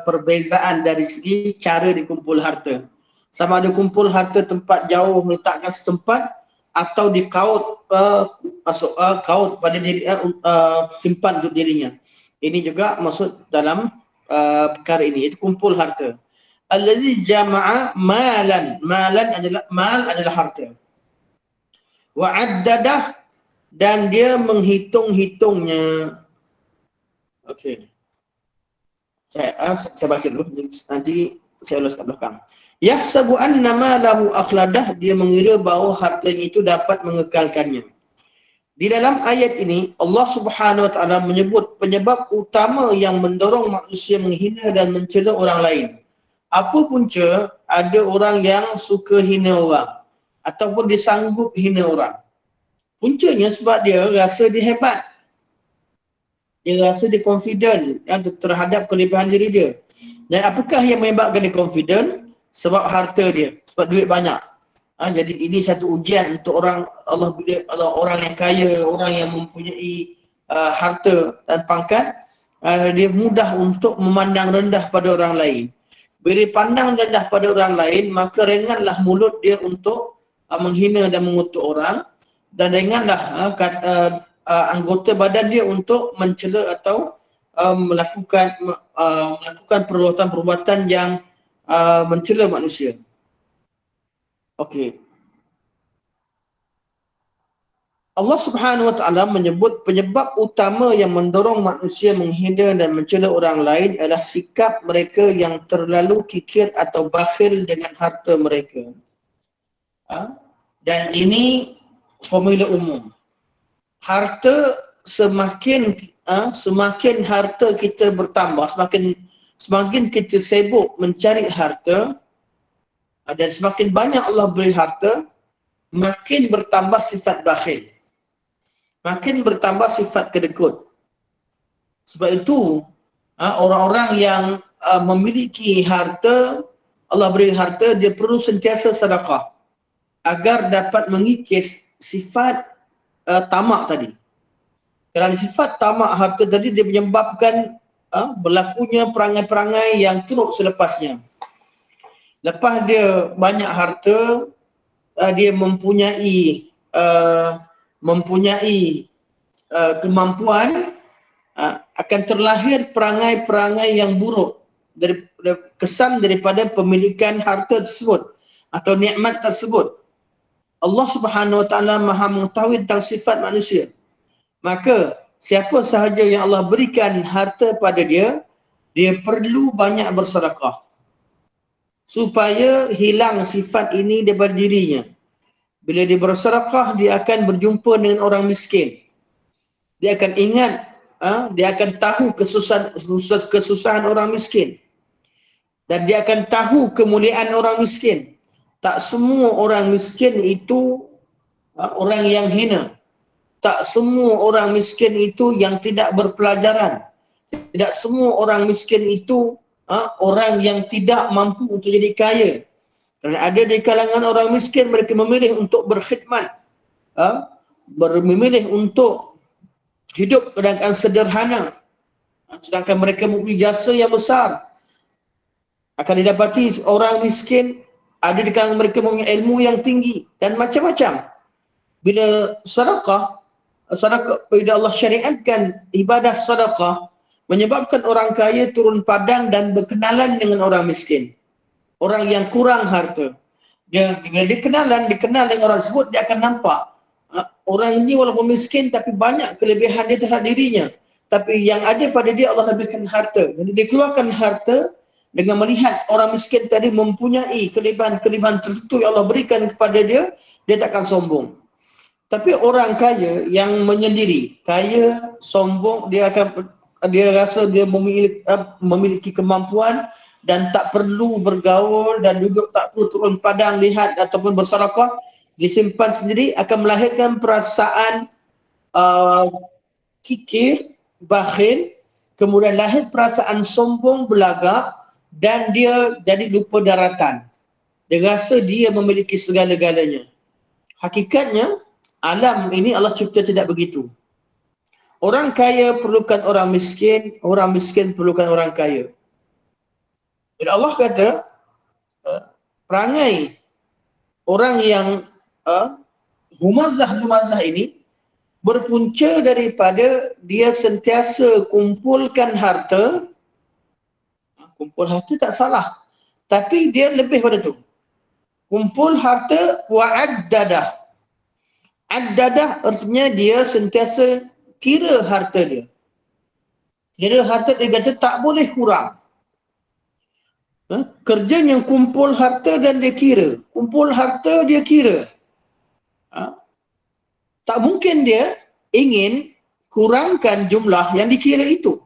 perbezaan dari segi cara dikumpul harta. Sama ada kumpul harta tempat jauh meletakkan setempat atau dikaut kaut pada diri, simpan untuk dirinya. Ini juga maksud dalam perkara ini, itu kumpul harta. Allazi jama'a malan. Mal adalah harta. Wa addadah, dan dia menghitung-hitungnya. Okey. Saya baca dulu, nanti saya ulas kat belakang. Yahsabu anna malahu akhladah, dia mengira bahawa hartanya itu dapat mengekalkannya. Di dalam ayat ini Allah Subhanahu Wa Taala menyebut penyebab utama yang mendorong manusia menghina dan mencela orang lain. Apa punca ada orang yang suka hina orang ataupun disanggup hina orang? Puncanya sebab dia rasa dia hebat. Dia rasa dia confident terhadap kelebihan diri dia. Dan apakah yang menyebabkan dia confident? Sebab harta dia, sebab duit banyak. Jadi ini satu ujian untuk orang orang yang kaya, orang yang mempunyai harta dan pangkat. Dia mudah untuk memandang rendah pada orang lain. Bila pandang rendah pada orang lain, maka ringanlah mulut dia untuk menghina dan mengutuk orang, dan ringanlah anggota badan dia untuk mencela atau melakukan perbuatan-perbuatan yang mencela manusia. Okey. Allah Subhanahu Wa Taala menyebut penyebab utama yang mendorong manusia menghina dan mencela orang lain adalah sikap mereka yang terlalu kikir atau bakhil dengan harta mereka. Dan ini formula umum. Harta semakin harta kita bertambah, semakin kita sibuk mencari harta, dan semakin banyak Allah beri harta, makin bertambah sifat bakhil. Makin bertambah sifat kedekut. Sebab itu orang-orang yang memiliki harta, Allah beri harta, dia perlu sentiasa sedekah agar dapat mengikis sifat tamak tadi. Kerana sifat tamak harta tadi dia menyebabkan berlakunya perangai-perangai yang teruk selepasnya. Lepas dia banyak harta, dia mempunyai kemampuan, akan terlahir perangai-perangai yang buruk dari kesan daripada pemilikan harta tersebut atau nikmat tersebut. Allah Subhanahu Wa Taala Maha mengetahui tentang sifat manusia. Maka siapa sahaja yang Allah berikan harta pada dia, dia perlu banyak bersedekah supaya hilang sifat ini daripada dirinya. Bila dia bersedekah, dia akan berjumpa dengan orang miskin. Dia akan ingat, dia akan tahu kesusahan orang miskin. Dan dia akan tahu kemuliaan orang miskin. Tak semua orang miskin itu orang yang hina. Tak semua orang miskin itu yang tidak berpelajaran. Tidak semua orang miskin itu orang yang tidak mampu untuk jadi kaya. Kerana ada di kalangan orang miskin, mereka memilih untuk berkhidmat, memilih untuk hidup dengan sederhana, sedangkan mereka mempunyai jasa yang besar. Akan didapati orang miskin, ada di kalangan mereka mempunyai ilmu yang tinggi dan macam-macam. bila sedekah bila Allah syariatkan ibadah sedekah, menyebabkan orang kaya turun padang dan berkenalan dengan orang miskin, orang yang kurang harta. Dia bila dikenal dengan orang tersebut, dia akan nampak orang ini walaupun miskin tapi banyak kelebihan dia terhadap dirinya, tapi yang ada pada dia Allah lebihkan harta. Jadi dia keluarkan harta dengan melihat orang miskin tadi mempunyai kelebihan tertentu yang Allah berikan kepada dia, dia takkan sombong. Tapi orang kaya yang menyendiri, kaya, sombong, dia rasa dia memiliki kemampuan dan tak perlu bergaul dan juga tak perlu turun padang lihat ataupun bersedekah, disimpan sendiri, akan melahirkan perasaan kikir, bakhil, kemudian lahir perasaan sombong, belagak, dan dia jadi lupa daratan. Dia rasa dia memiliki segala-galanya. Hakikatnya alam ini Allah cipta tidak begitu. Orang kaya perlukan orang miskin perlukan orang kaya. Bila Allah kata perangai orang yang humazah ini berpunca daripada dia sentiasa kumpulkan harta. Kumpul harta tak salah, tapi dia lebih pada tu. Kumpul harta wa'addadah. Addadah artinya dia sentiasa kira harta dia. Kira harta dia kata tak boleh kurang. Kerjanya kumpul harta dan dia kira. Kumpul harta dia kira. Tak mungkin dia ingin kurangkan jumlah yang dikira itu.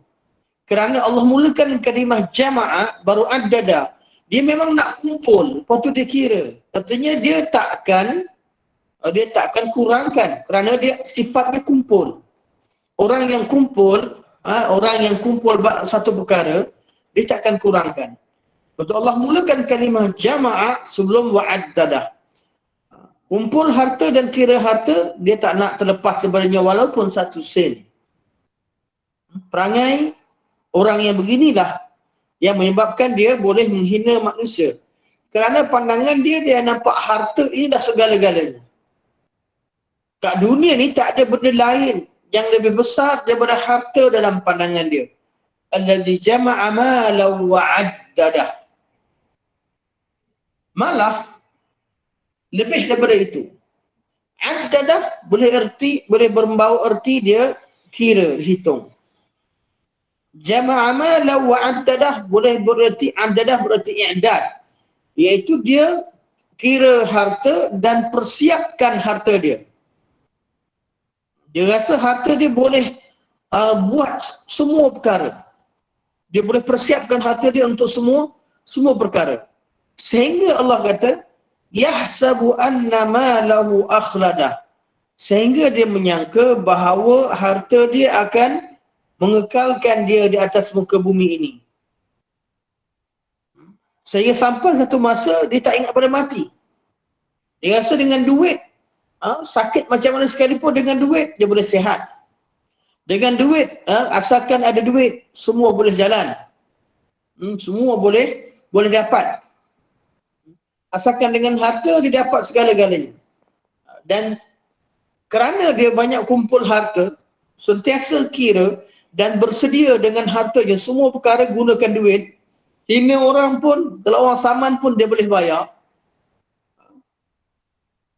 Kerana Allah mulakan kalimah jama'ah baru addada. Dia memang nak kumpul, lepas tu dia kira. Artinya dia takkan kurangkan kerana dia sifatnya kumpul. Orang yang kumpul satu perkara, dia takkan kurangkan. Betul, Allah mulakan kalimah jama'ah sebelum wa'addadah. Kumpul harta dan kira harta, dia tak nak terlepas sebenarnya walaupun 1 sen. Perangai orang yang beginilah yang menyebabkan dia boleh menghina manusia. Kerana pandangan dia nampak harta ini dah segala-galanya. Kat dunia ni tak ada benda lain yang lebih besar daripada harta dalam pandangan dia. Allazi jama'a malan wa 'addadah. Malah lebih daripada itu. Addadah boleh membawa erti dia kira, hitung. Jama'a malan wa 'addadah boleh bererti addadah bererti i'dad. Iaitu dia kira harta dan persiapkan harta dia. Dia rasa harta dia boleh buat semua perkara. Dia boleh persiapkan harta dia untuk semua perkara. Sehingga Allah kata, yahsabu anna malahu akhladah. Sehingga dia menyangka bahawa harta dia akan mengekalkan dia di atas muka bumi ini. Sehingga sampai satu masa dia tak ingat pada mati. Dia rasa dengan duit, sakit macam mana sekalipun, dengan duit dia boleh sihat. Dengan duit, asalkan ada duit, semua boleh jalan. Semua boleh dapat. Asalkan dengan harta dia dapat segala-galanya. Dan kerana dia banyak kumpul harta, sentiasa kira dan bersedia dengan hartanya, semua perkara gunakan duit. Hina orang pun, kalau orang saman pun dia boleh bayar.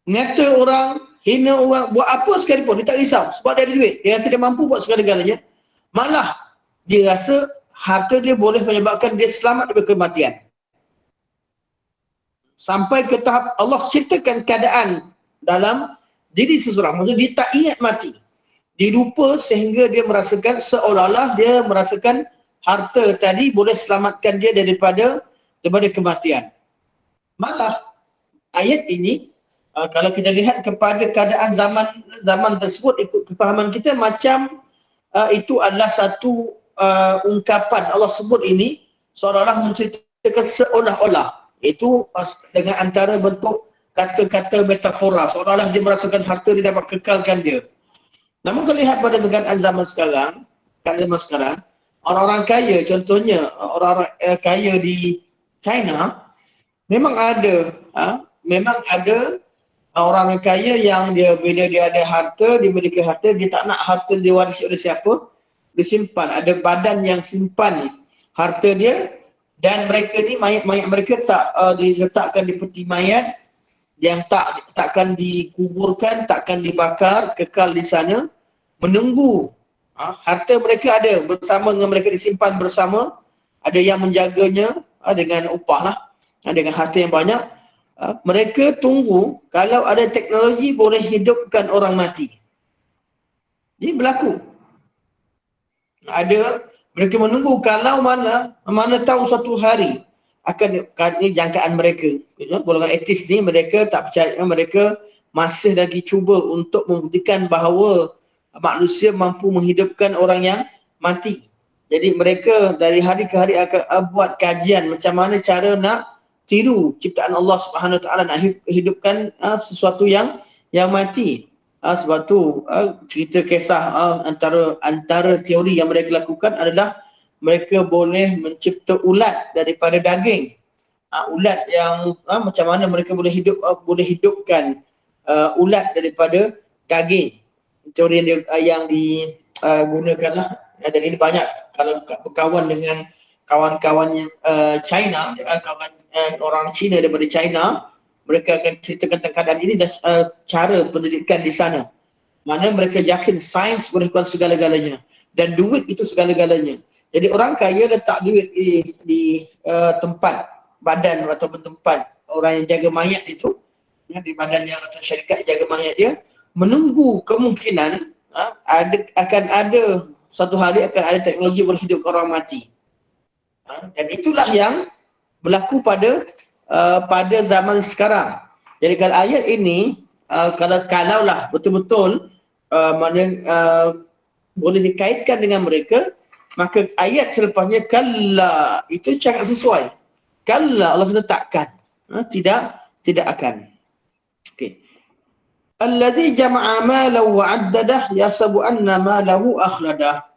Ngata orang, hina orang, buat apa sekalipun, dia tak risau sebab dia ada duit. Dia rasa dia mampu buat segala-galanya. Malah dia rasa harta dia boleh menyebabkan dia selamat daripada kematian. Sampai ke tahap Allah ciptakan keadaan dalam diri seseorang. Maksudnya dia tak ingat mati. Dia lupa sehingga dia merasakan seolah-olah dia merasakan harta tadi boleh selamatkan dia daripada kematian. Malah ayat ini kalau kita lihat kepada keadaan zaman tersebut, ikut kefahaman kita macam itu adalah satu ungkapan Allah sebut ini seolah-olah menceritakan seolah-olah. Itu dengan antara bentuk kata-kata metafora, seolah-olah dia merasakan harta dia dapat kekalkan dia. Namun kalau lihat pada zaman sekarang, orang-orang kaya, contohnya orang-orang kaya di China, memang ada Orang kaya yang dia bila dia ada harta, dia memiliki harta, dia tak nak harta diwarisi oleh siapa, dia simpan. Ada badan yang simpan harta dia, dan mereka ni mayat-mayat mereka tak diletakkan di peti mayat yang takkan dikuburkan, takkan dibakar, kekal di sana menunggu. Harta mereka ada bersama dengan mereka, disimpan bersama, ada yang menjaganya dengan upah lah, dengan harta yang banyak. Mereka tunggu kalau ada teknologi boleh hidupkan orang mati. Ini berlaku. Ada, mereka menunggu kalau mana tahu suatu hari akan, ini jangkaan mereka. Golongan etis ni mereka tak percaya, mereka masih lagi cuba untuk membuktikan bahawa manusia mampu menghidupkan orang yang mati. Jadi mereka dari hari ke hari akan buat kajian macam mana cara nak tiru ciptaan Allah Subhanahu Wa Taala, nak hidupkan sesuatu yang mati. Sebab tu cerita kisah antara teori yang mereka lakukan adalah mereka boleh mencipta ulat daripada daging. Ulat yang macam mana mereka boleh hidupkan ulat daripada daging. Teori yang digunakanlah, dan ini banyak kalau berkawan dengan kawan-kawan China, kawan orang Cina daripada China, mereka akan ceritakan tentang keadaan ini dan cara pendidikan di sana. Mana mereka yakin sains boleh lakukan segala-galanya dan duit itu segala-galanya. Jadi orang kaya letak duit di tempat badan ataupun tempat orang yang jaga mayat itu, di badan yang atau syarikat jaga mayat dia, menunggu kemungkinan akan ada satu hari akan ada teknologi boleh hidup orang mati. Dan itulah yang berlaku pada zaman sekarang. Jadi kalau ayat ini kalaulah betul-betul boleh dikaitkan dengan mereka, maka ayat selepasnya kalla itu cakap sesuai. Kalla Allah kata takkan, tidak akan. Okey. Alladhi jama'a malan wa 'addadah yasabu anna malahu akhladah.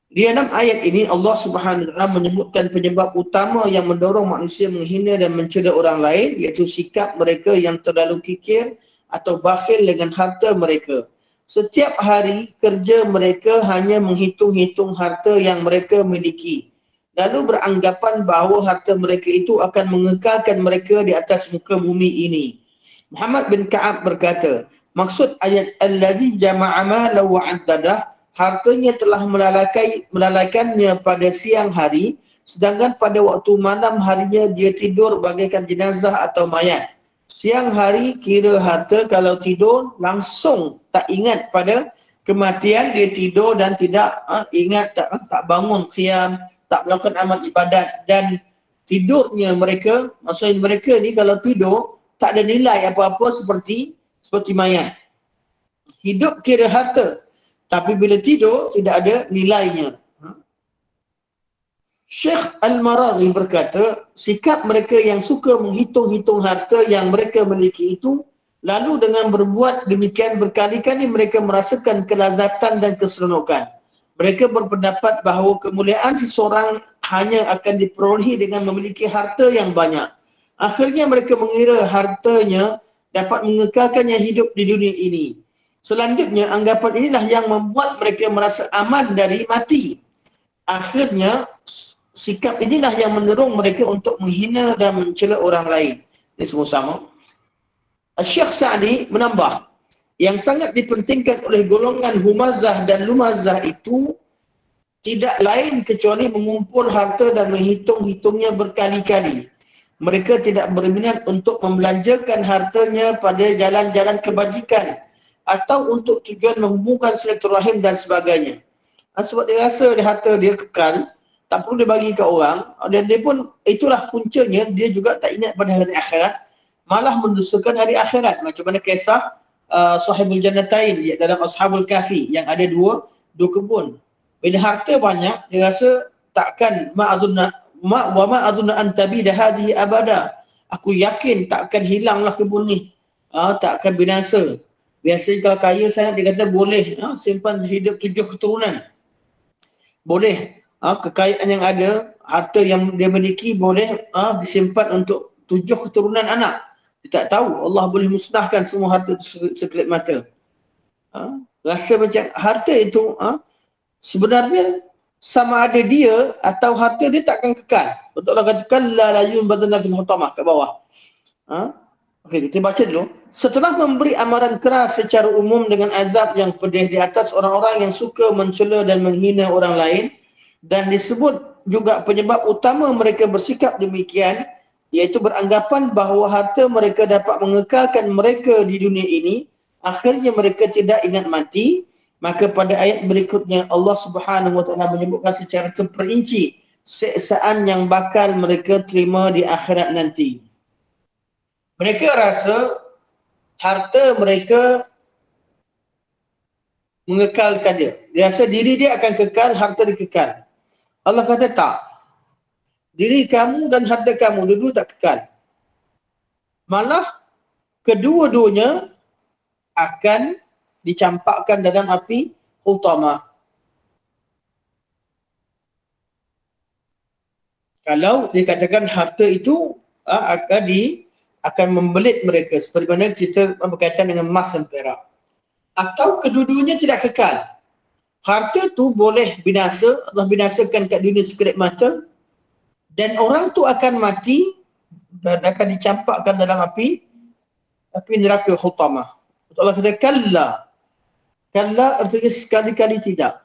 Di dalam ayat ini Allah Subhanahu Wa Taala menyebutkan penyebab utama yang mendorong manusia menghina dan mencela orang lain, iaitu sikap mereka yang terlalu kikir atau bakhil dengan harta mereka. Setiap hari kerja mereka hanya menghitung-hitung harta yang mereka miliki, lalu beranggapan bahawa harta mereka itu akan mengekalkan mereka di atas muka bumi ini. Muhammad bin Ka'ab berkata, maksud ayat alladhi jama'a malan wa 'addadah, hartanya telah melalaikannya pada siang hari, sedangkan pada waktu malam harinya dia tidur bagaikan jenazah atau mayat. Siang hari kira harta, kalau tidur langsung tak ingat pada kematian, dia tidur dan tidak ingat, tak bangun qiyam, tak melakukan amal ibadat, dan tidurnya mereka, maksudnya mereka ni kalau tidur tak ada nilai apa-apa seperti mayat. Hidup kira harta, tapi bila tidur tidak ada nilainya. Syekh Al-Maraghi berkata, sikap mereka yang suka menghitung-hitung harta yang mereka miliki itu, lalu dengan berbuat demikian berkali-kali mereka merasakan kelazatan dan keseronokan. Mereka berpendapat bahawa kemuliaan seseorang hanya akan diperolehi dengan memiliki harta yang banyak. Akhirnya mereka mengira hartanya dapat mengekalkannya hidup di dunia ini. Selanjutnya, anggapan inilah yang membuat mereka merasa aman dari mati. Akhirnya, sikap inilah yang mendorong mereka untuk menghina dan mencela orang lain. Ini semua sama. Syekh Sa'di menambah, yang sangat dipentingkan oleh golongan humazah dan lumazah itu tidak lain kecuali mengumpul harta dan menghitung-hitungnya berkali-kali. Mereka tidak berminat untuk membelanjakan hartanya pada jalan-jalan kebajikan atau untuk tujuan menghubungkan silaturahim dan sebagainya. Sebab dia rasa harta dia kekal, tak perlu dia bagi ke orang, dan dia pun, itulah puncanya, dia juga tak ingat pada hari akhirat, malah mendustakan hari akhirat. Macam mana kisah Sahibul Jannatain dalam Ashabul Kahfi yang ada dua kebun. Bila harta banyak, dia rasa takkan ma'azunna antabida hadhihi abada. Aku yakin takkan hilanglah kebun ni, takkan binasa. Biasanya kalau kaya sangat dia kata boleh simpan hidup 7 keturunan. Boleh kekayaan yang ada, harta yang dia miliki boleh disimpan untuk 7 keturunan anak. Dia tak tahu Allah boleh musnahkan semua harta itu sekelip mata. Rasa macam harta itu sebenarnya sama ada dia atau harta dia takkan kekal. Betul Allah katakan la yunbadana fil hutamah kat bawah. Okey, kita baca dulu. Setelah memberi amaran keras secara umum dengan azab yang pedih di atas orang-orang yang suka mencela dan menghina orang lain, dan disebut juga penyebab utama mereka bersikap demikian, iaitu beranggapan bahawa harta mereka dapat mengekalkan mereka di dunia ini, akhirnya mereka tidak ingat mati. Maka pada ayat berikutnya Allah Subhanahu Wa Taala menyebutkan secara terperinci siksaan yang bakal mereka terima di akhirat nanti. Mereka rasa harta mereka mengekalkan dia. Dia rasa diri dia akan kekal, harta dia kekal. Allah kata tak. Diri kamu dan harta kamu dulu tak kekal. Malah kedua-duanya akan dicampakkan dalam api utama. Kalau dikatakan harta itu akan membelit mereka seperti mana kita berkaitan dengan emas dan perak. Atau kedua-duanya tidak kekal. Harta tu boleh binasa, Allah binasakan kat dunia sekelip mata, dan orang tu akan mati dan akan dicampakkan dalam api neraka hutamah. Allah kata kalla. Kalla artinya sekali-kali tidak.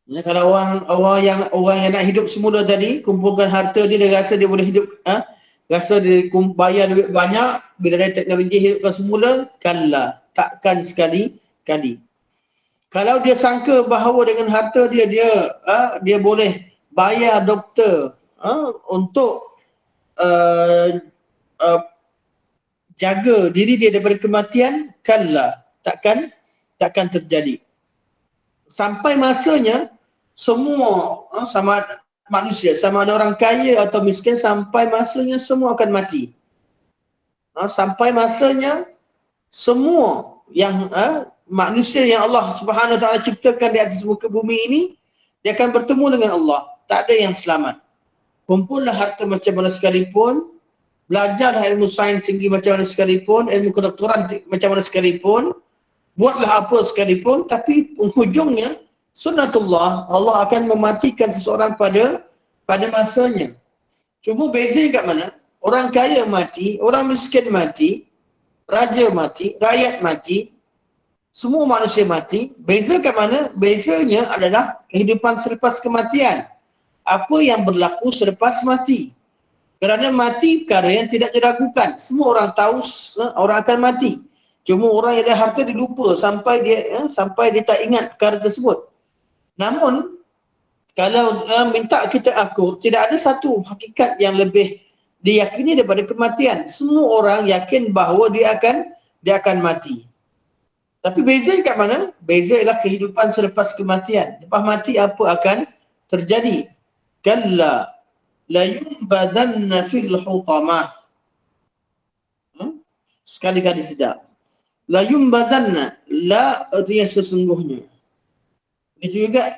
Ya, kalau orang yang nak hidup semula tadi, kumpulkan harta dia rasa dia boleh hidup, rasa dia bayar duit banyak, bila ada teknologi hidupkan semula, kalla, takkan sekali-kali. Kalau dia sangka bahawa dengan harta dia boleh bayar doktor untuk jaga diri dia daripada kematian, kalla, takkan terjadi. Sampai masanya semua sama manusia, sama ada orang kaya atau miskin, sampai masanya semua akan mati. Sampai masanya semua yang manusia yang Allah Subhanahu Wa Taala ciptakan di atas muka bumi ini, dia akan bertemu dengan Allah. Tak ada yang selamat. Kumpullah harta macam mana sekalipun, belajarlah ilmu sains tinggi macam mana sekalipun, ilmu kedoktoran macam mana sekalipun, buatlah apa sekalipun, tapi penghujungnya sunnatullah, Allah akan mematikan seseorang pada masanya. Cuma beza kat mana? Orang kaya mati, orang miskin mati, raja mati, rakyat mati, semua manusia mati. Beza kat mana? Bezanya adalah kehidupan selepas kematian. Apa yang berlaku selepas mati. Kerana mati perkara yang tidak diragukan. Semua orang tahu orang akan mati. Cuma orang yang ada harta dia lupa sampai dia tak ingat perkara tersebut. Namun kalau minta kita akur, tidak ada satu hakikat yang lebih diyakini daripada kematian. Semua orang yakin bahawa dia akan mati. Tapi beza kat mana? Beza ialah kehidupan selepas kematian. Lepas mati apa akan terjadi? Kalla la yunbadanna fil hutamah. Sekali-kali tidak. La yumbazanna, la artinya sesungguhnya. Itu juga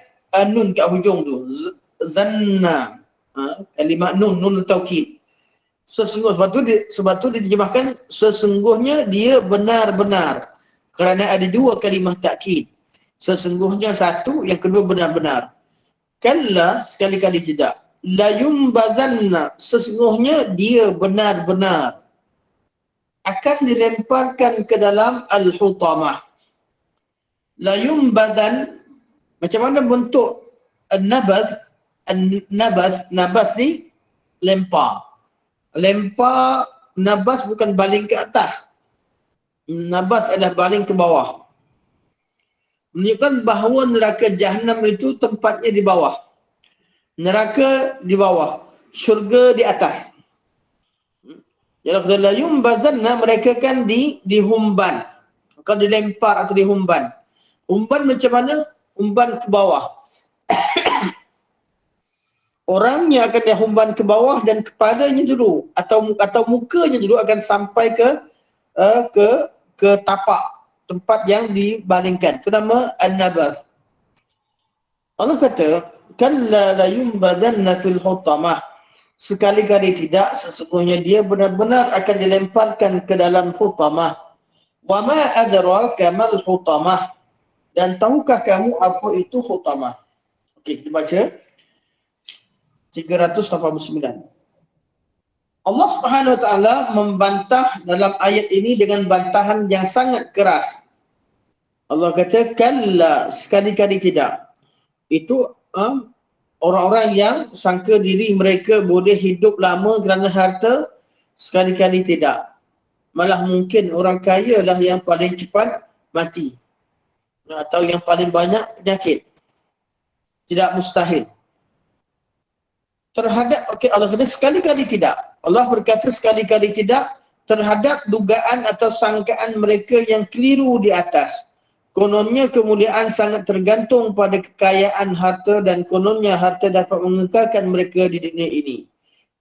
nun kat hujung tu, zanna, kalimat nun taukid. Sesungguh, sebab tu diterjemahkan sesungguhnya dia benar-benar. Kerana ada dua kalimah takkid. Sesungguhnya satu, yang kedua benar-benar. Kalla, sekali-kali tidak. La yumbazanna, sesungguhnya dia benar-benar akan dilemparkan ke dalam al-hutamah. La yumbadan, macam mana bentuk nabath ni lempar. Lempar, nabas bukan baling ke atas. Nabas adalah baling ke bawah. Menunjukkan bahawa neraka Jahannam itu tempatnya di bawah. Neraka di bawah, syurga di atas. Kalau la yumbazanna, mereka kan dihumban. Kalau dilempar atau dihumban. Umban macam mana? Umban ke bawah. Orangnya akan dihumban ke bawah dan kepalanya dulu atau mukanya dulu akan sampai ke tapak tempat yang dibalingkan. Itu nama an-nabath. Allah kata, kalla la yumbazanna fil hutamah. sekali-kali tidak, sesungguhnya dia benar-benar akan dilemparkan ke dalam hutamah. Wa ma adraka mal hutamah. Dan tahukah kamu apa itu hutamah? Okey, kita baca 389. Allah Subhanahu Wa Taala membantah dalam ayat ini dengan bantahan yang sangat keras. Allah kata, kalla, sekali-kali tidak. Itu orang-orang yang sangka diri mereka boleh hidup lama kerana harta, sekali-kali tidak. Malah mungkin orang kaya lah yang paling cepat mati. Atau yang paling banyak penyakit. Tidak mustahil. Terhadap, Allah kata sekali-kali tidak. Allah berkata sekali-kali tidak terhadap dugaan atau sangkaan mereka yang keliru di atas. Kononnya kemuliaan sangat tergantung pada kekayaan harta dan kononnya harta dapat mengekalkan mereka di dunia ini.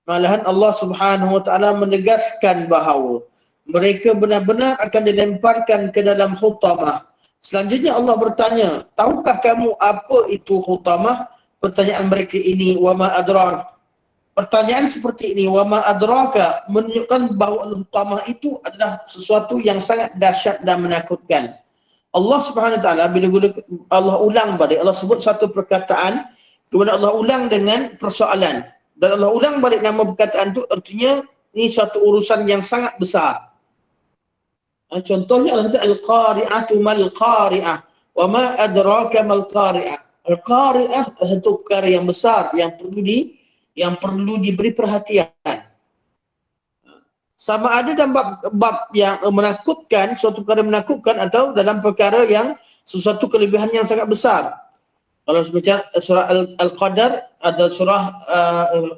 Malahan Allah Subhanahu Wa Taala menegaskan bahawa mereka benar-benar akan dilemparkan ke dalam hutamah. Selanjutnya Allah bertanya, tahukah kamu apa itu hutamah? Pertanyaan mereka ini, wa ma adrak. Pertanyaan seperti ini, wa ma adraka, menunjukkan bahawa hutamah itu adalah sesuatu yang sangat dahsyat dan menakutkan. Allah Subhanahu Wa Taala bila Allah ulang balik, Allah sebut satu perkataan, kemudian Allah ulang dengan persoalan. Dan Allah ulang balik nama perkataan itu, artinya ini suatu urusan yang sangat besar. Contohnya Allah kata al-qari'atu mal-qari'ah wa ma adraka mal-qari'ah. Al-qari'ah satu perkara yang besar yang perlu diberi perhatian. Sama ada dalam bab yang menakutkan, suatu perkara menakutkan, atau dalam perkara yang sesuatu kelebihan yang sangat besar. Kalau baca surah Al-Qadar, ada surah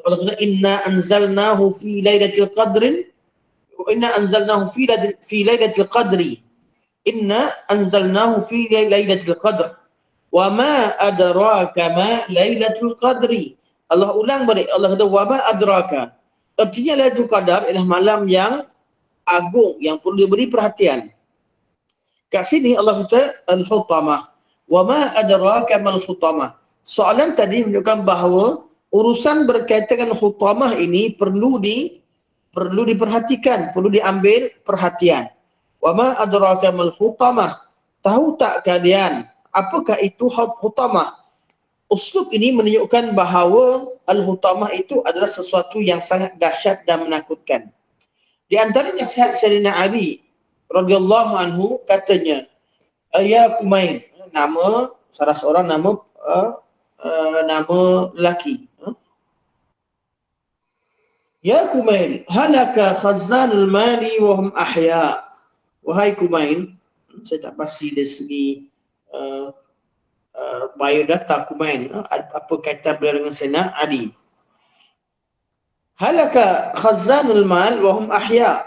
Allah kata inna anzalnahu fi lailatul qadrin. Inna anzalnahu fi lailatul qadri. Inna anzalnahu fi lailatul qadr. Wa ma adraka ma lailatul qadri. Allah ulang balik. Allah kata wa ma adraka. Artinya Lailatul Qadar adalah malam yang agung yang perlu diberi perhatian. Kat sini Allah kata al-hutamah. Wa ma adraka mal hutamah. Soalan tadi menunjukkan bahawa urusan berkaitan dengan hutamah ini perlu diperhatikan, perlu diambil perhatian. Wa ma adraka mal hutamah. Tahu tak kalian apakah itu hutamah? Uslub ini menunjukkan bahawa al-hutamah itu adalah sesuatu yang sangat dahsyat dan menakutkan. Di antara nasihat Sayyidina Ali radhiyallahu anhu katanya, ya Kumain, nama salah seorang nama lelaki. Ya Kumain, halaka khazanul mali wa hum ahya. Wahai Kumain, saya tak pasti dari segi biodata Kumain, apa kaitan beliau dengan Sayyidina Ali. Halaka khazanul mal wa hum ahya.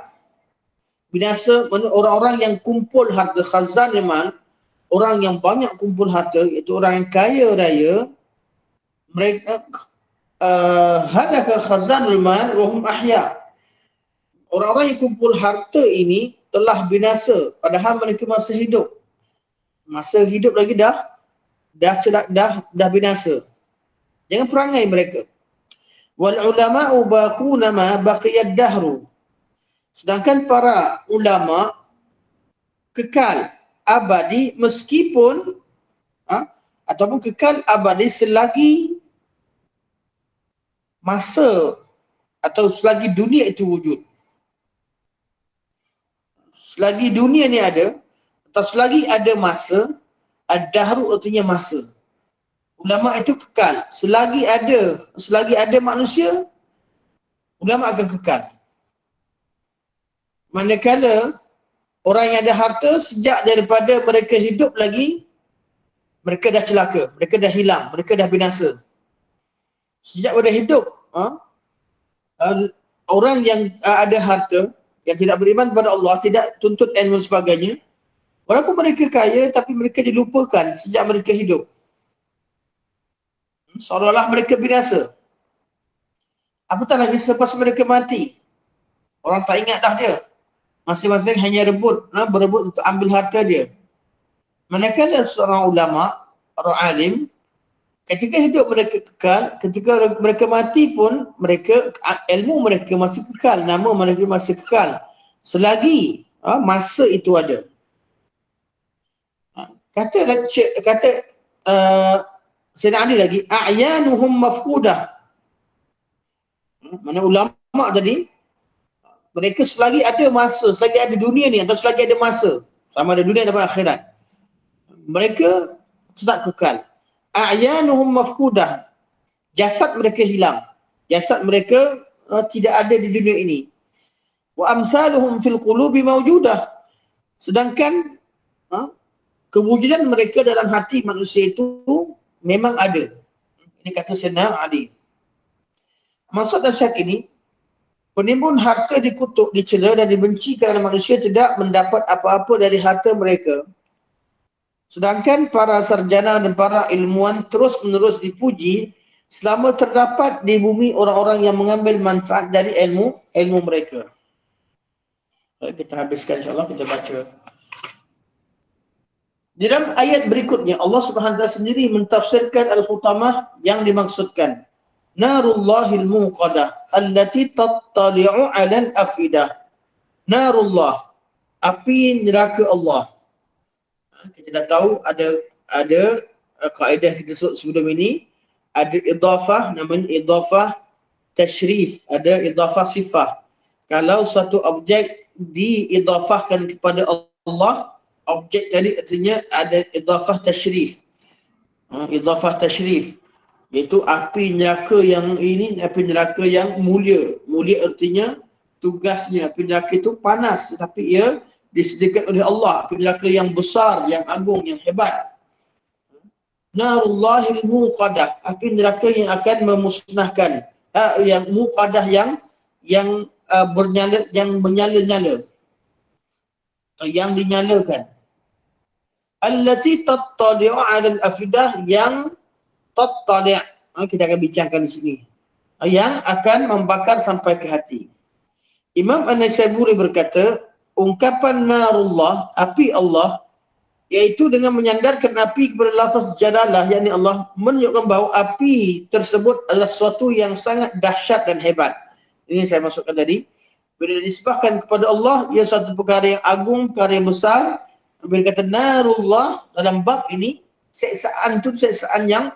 Binasa orang-orang yang kumpul harta. Khazanul mal, orang yang banyak kumpul harta, iaitu orang yang kaya raya. Mereka halaka khazanul mal wa hum ahya. Orang-orang yang kumpul harta ini telah binasa padahal mereka masih hidup. Masa hidup lagi dah binasa. Jangan perangai mereka. Wal ulama'u baquna ma baqiyad dahru. Sedangkan para ulama kekal abadi meskipun ataupun kekal abadi selagi masa atau selagi dunia itu wujud. Selagi dunia ni ada atau selagi ada masa, ad-dahru artinya masa. Ulama itu kekal. Selagi ada manusia, ulama akan kekal. Manakala orang yang ada harta, sejak daripada mereka hidup lagi, mereka dah celaka, mereka dah hilang, mereka dah binasa. Sejak pada hidup, orang yang ada harta, yang tidak beriman kepada Allah, tidak tuntut ilmu dan sebagainya, walaupun mereka kaya, tapi mereka dilupakan sejak mereka hidup. Seolah-olah mereka binasa. Apatah lagi selepas mereka mati. Orang tak ingat dah dia. Masing-masing hanya berebut untuk ambil harta dia. Manakala seorang ulama, orang alim, Ketika hidup mereka kekal, ketika mereka mati pun ilmu mereka masih kekal, nama mereka masih kekal selagi masa itu ada. Kata Sayyidina Ali lagi, a'yanuhum mafqudah. Mana ulama tadi, mereka selagi ada masa, selagi ada dunia ni atau selagi ada masa, sama ada dunia atau akhirat, mereka tetap kekal. A'yanuhum mafqudah. Jasad mereka hilang. Jasad mereka tidak ada di dunia ini. Wa amsaluhum fil qulubi mawjudah. Sedangkan kewujudan mereka dalam hati manusia itu memang ada. Ini kata Sayyidina Ali. Maksud nasihat ini, penimbun harta dikutuk, dicela dan dibenci kerana manusia tidak mendapat apa-apa dari harta mereka. Sedangkan para sarjana dan para ilmuwan terus-menerus dipuji selama terdapat di bumi orang-orang yang mengambil manfaat dari ilmu mereka. Kita habiskan insyaAllah, kita baca. Di dalam ayat berikutnya, Allah Subhanahu Wa Taala sendiri mentafsirkan Al-Hutamah yang dimaksudkan. Narullahil muqadah allati tattali'u 'alal afidah. Narullah, api neraka Allah. Kita dah tahu ada kaedah kita sebelum ini, ada idafah, namanya idafah tashrif, ada idafah sifah. Kalau satu objek diidafahkan kepada Allah, objek tadi artinya ada idafah tashrif. Idafah tashrif iaitu api neraka yang ini, api neraka yang mulia. Mulia artinya tugasnya, api neraka itu panas tetapi ia disediakan oleh Allah, api neraka yang besar, yang agung, yang hebat. Narullahil muqadah, api neraka yang akan memusnahkan, yang muqadah yang bernyala, yang menyala-nyala, yang dinyalakan. Allati tattali'u 'alal afidah, yang tattali', kita akan bincangkan di sini, yang akan membakar sampai ke hati. Imam An-Naisaburi berkata, ungkapan narullah, api Allah, iaitu dengan menyandarkan api kepada lafaz jalalah, yakni Allah, menunjukkan bahawa api tersebut adalah sesuatu yang sangat dahsyat dan hebat. Ini saya maksudkan tadi. Bila disebahkan kepada Allah, ia satu perkara yang agung, perkara yang besar. Bila kata narullah dalam bab ini, seksaan itu seksaan yang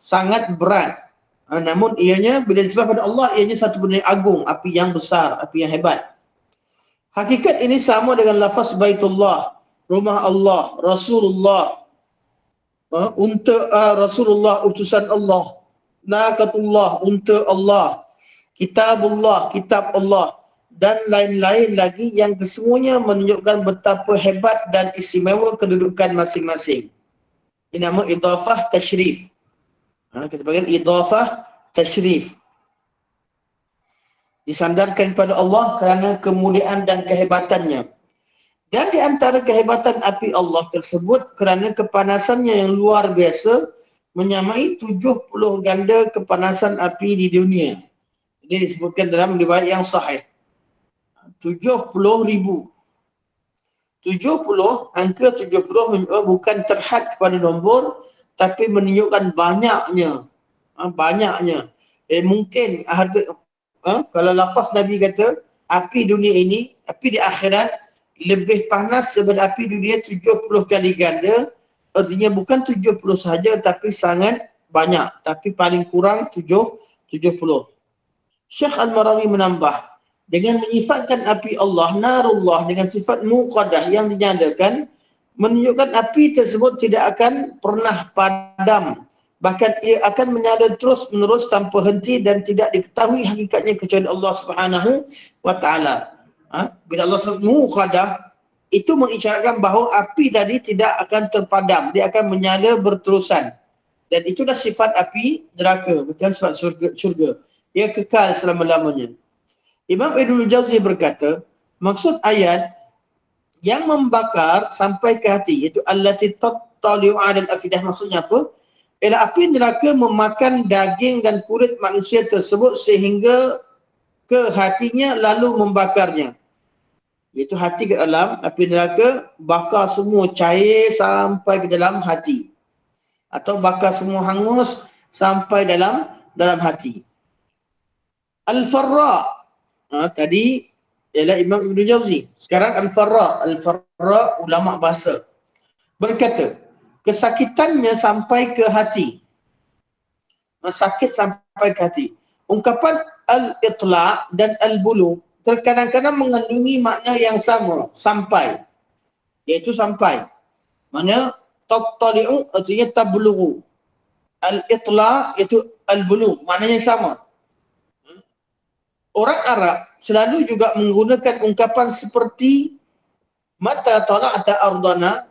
sangat berat. Namun ianya bila disebabkan pada Allah, ianya satu benda yang agung, api yang besar, api yang hebat. Hakikat ini sama dengan lafaz Baitullah, rumah Allah, Rasulullah, unta Rasulullah, utusan Allah, naqatullah, unta Allah, kitabullah, kitab Allah, dan lain-lain lagi yang kesemuanya menunjukkan betapa hebat dan istimewa kedudukan masing-masing. Ini nama idafah tashrif. Kita panggil idafah tashrif. Disandarkan kepada Allah kerana kemuliaan dan kehebatannya. Dan di antara kehebatan api Allah tersebut kerana kepanasannya yang luar biasa, menyamai 70 ganda kepanasan api di dunia. Ini disebutkan dalam riwayat yang sahih. 70,000. 70, angka 70 bukan terhad kepada nombor, tapi menunjukkan banyaknya. Banyaknya. Mungkin kalau lafaz Nabi kata api dunia ini, api di akhirat lebih panas daripada api dunia 70 kali ganda, artinya bukan 70 sahaja tapi sangat banyak, tapi paling kurang 70. Syekh Al-Marawi menambah, dengan menyifatkan api Allah, narullah, dengan sifat muqadah yang dinyalakan, menunjukkan api tersebut tidak akan pernah padam. Bahkan ia akan menyala terus menerus tanpa henti dan tidak diketahui hakikatnya kecuali Allah Subhanahu wa Ta'ala. Bila Allah sebut muqadah, itu mengisyaratkan bahawa api tadi tidak akan terpadam, dia akan menyala berterusan. Dan itulah sifat api neraka, bukan sifat syurga. Ia kekal selama-lamanya. Imam Ibnul Jauzi berkata, maksud ayat yang membakar sampai ke hati, iaitu allati tattali'u 'alal afidah, maksudnya apa? Ialah api neraka memakan daging dan kulit manusia tersebut sehingga ke hatinya lalu membakarnya. Iaitu hati ke dalam, api neraka bakar semua, cair sampai ke dalam hati. atau bakar semua hangus sampai dalam hati. Al-Farra tadi ialah Imam Ibn Jauzi. Sekarang Al-Farra ulama bahasa berkata, kesakitannya sampai ke hati. Sakit sampai ke hati. Ungkapan al-itla' dan al-bulu terkadang-kadang mengandungi makna yang sama, sampai. Iaitu sampai. Mana tattali'u artinya tablughu. Al-itla' iaitu al-bulu, maknanya sama. Orang Arab selalu juga menggunakan ungkapan seperti mata tala'ta ardana,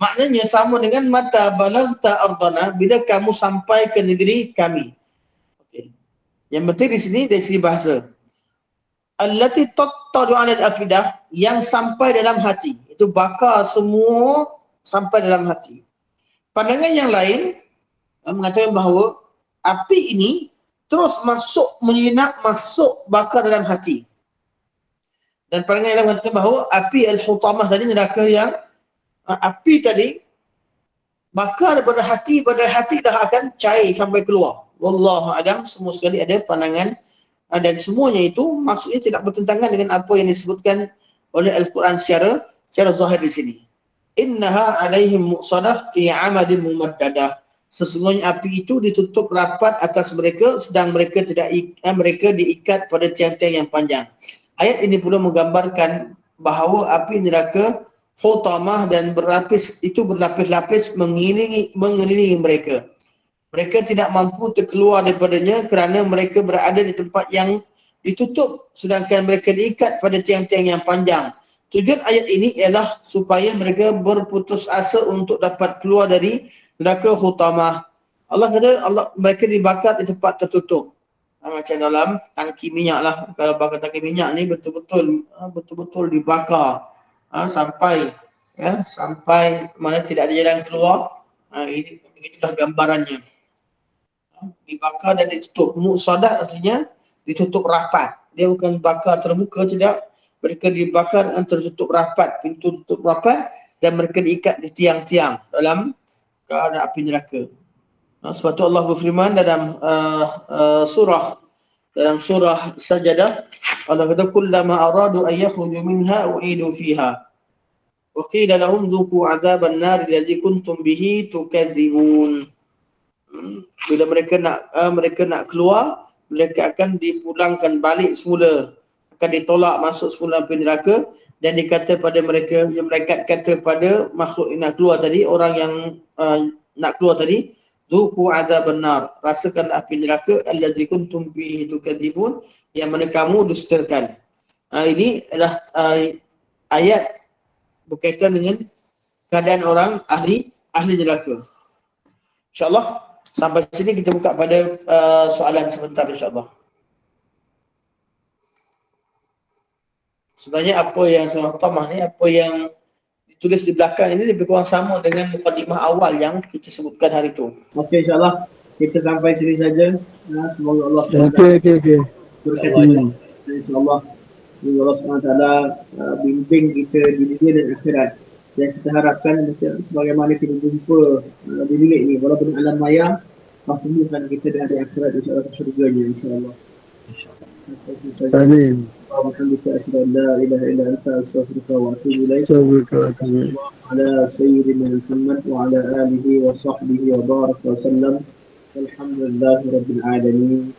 maknanya sama dengan mata balagta ardana, bila kamu sampai ke negeri kami. Okay. Yang penting di sini dari segi bahasa. Allati tattadu 'ala al-afidah, yang sampai dalam hati. Itu bakar semua sampai dalam hati. Pandangan yang lain mengatakan bahawa api ini terus masuk, menyelinap, masuk bakar dalam hati. Dan pandangan yang lain mengatakan bahawa api al-hutamah tadi, neraka yang api tadi bakar daripada hati dah akan cair sampai keluar. Wallahu a'lam, semua sekali ada pandangan dan semuanya itu maksudnya tidak bertentangan dengan apa yang disebutkan oleh Al-Quran secara zahir di sini. Innaha alaihim muqsadah fi 'amadin mumaddadah. Sesungguhnya api itu ditutup rapat atas mereka, sedang mereka mereka diikat pada tiang-tiang yang panjang. Ayat ini pula menggambarkan bahawa api neraka hutamah dan berlapis itu berlapis-lapis mengelilingi mereka. Mereka tidak mampu terkeluar daripadanya kerana mereka berada di tempat yang ditutup, sedangkan mereka diikat pada tiang-tiang yang panjang. Tujuan ayat ini ialah supaya mereka berputus asa untuk dapat keluar dari neraka hutamah. Allah kata mereka dibakar di tempat tertutup. Macam dalam tangki minyak lah. Kalau bakar tangki minyak ni betul-betul dibakar sampai mana tidak ada jalan keluar. Ini begitulah gambarannya. Dibakar dan ditutup. Muqsadah artinya ditutup rapat. Dia bukan bakar terbuka, tidak. Mereka dibakar dan tertutup rapat, pintu tutup rapat, dan mereka diikat di tiang-tiang dalam keadaan api neraka. Sebab tu Allah berfirman dalam surah Sajadah, Allah kata kullama aradu an yakhruju minha u'idu fiha wa qila lahum dhuqu 'adzaban nar allazi kuntum bihi tukadzibun. Bila mereka nak keluar, mereka akan dipulangkan balik semula, akan ditolak masuk semula api neraka, dan dikata pada mereka, yang malaikat kata pada makhluk yang nak keluar tadi, orang yang nak keluar tadi, dhuqu 'adzaban nar, rasakan api neraka allazi kuntum bihi tukadzibun, yang mana kamu dustakan. Ini adalah ayat berkaitan dengan keadaan orang ahli neraka. InsyaAllah sampai sini kita buka pada soalan sebentar insyaAllah. Sebenarnya apa yang surah Tamah ni, apa yang ditulis di belakang ini lebih kurang sama dengan mukadimah awal yang kita sebutkan hari itu. Okey, insyaAllah kita sampai sini saja. Semoga Allah SWT berkati. InsyaAllah semoga Allah SWT bimbing kita di dunia dan akhirat. Dan kita harapkan sebagaimana kita jumpa di dunia ini, walaupun alam maya, pertemukan kita di hari akhirat insyaAllah surganya insyaAllah. Amin. Alhamdulillah, asyhadu an la ilaha illa anta astaghfiruka wa atubu ilaik. Ala sayyidina Muhammad wa ala alihi wa sahbihi wa baraka wa sallam. Alhamdulillahirabbil alamin.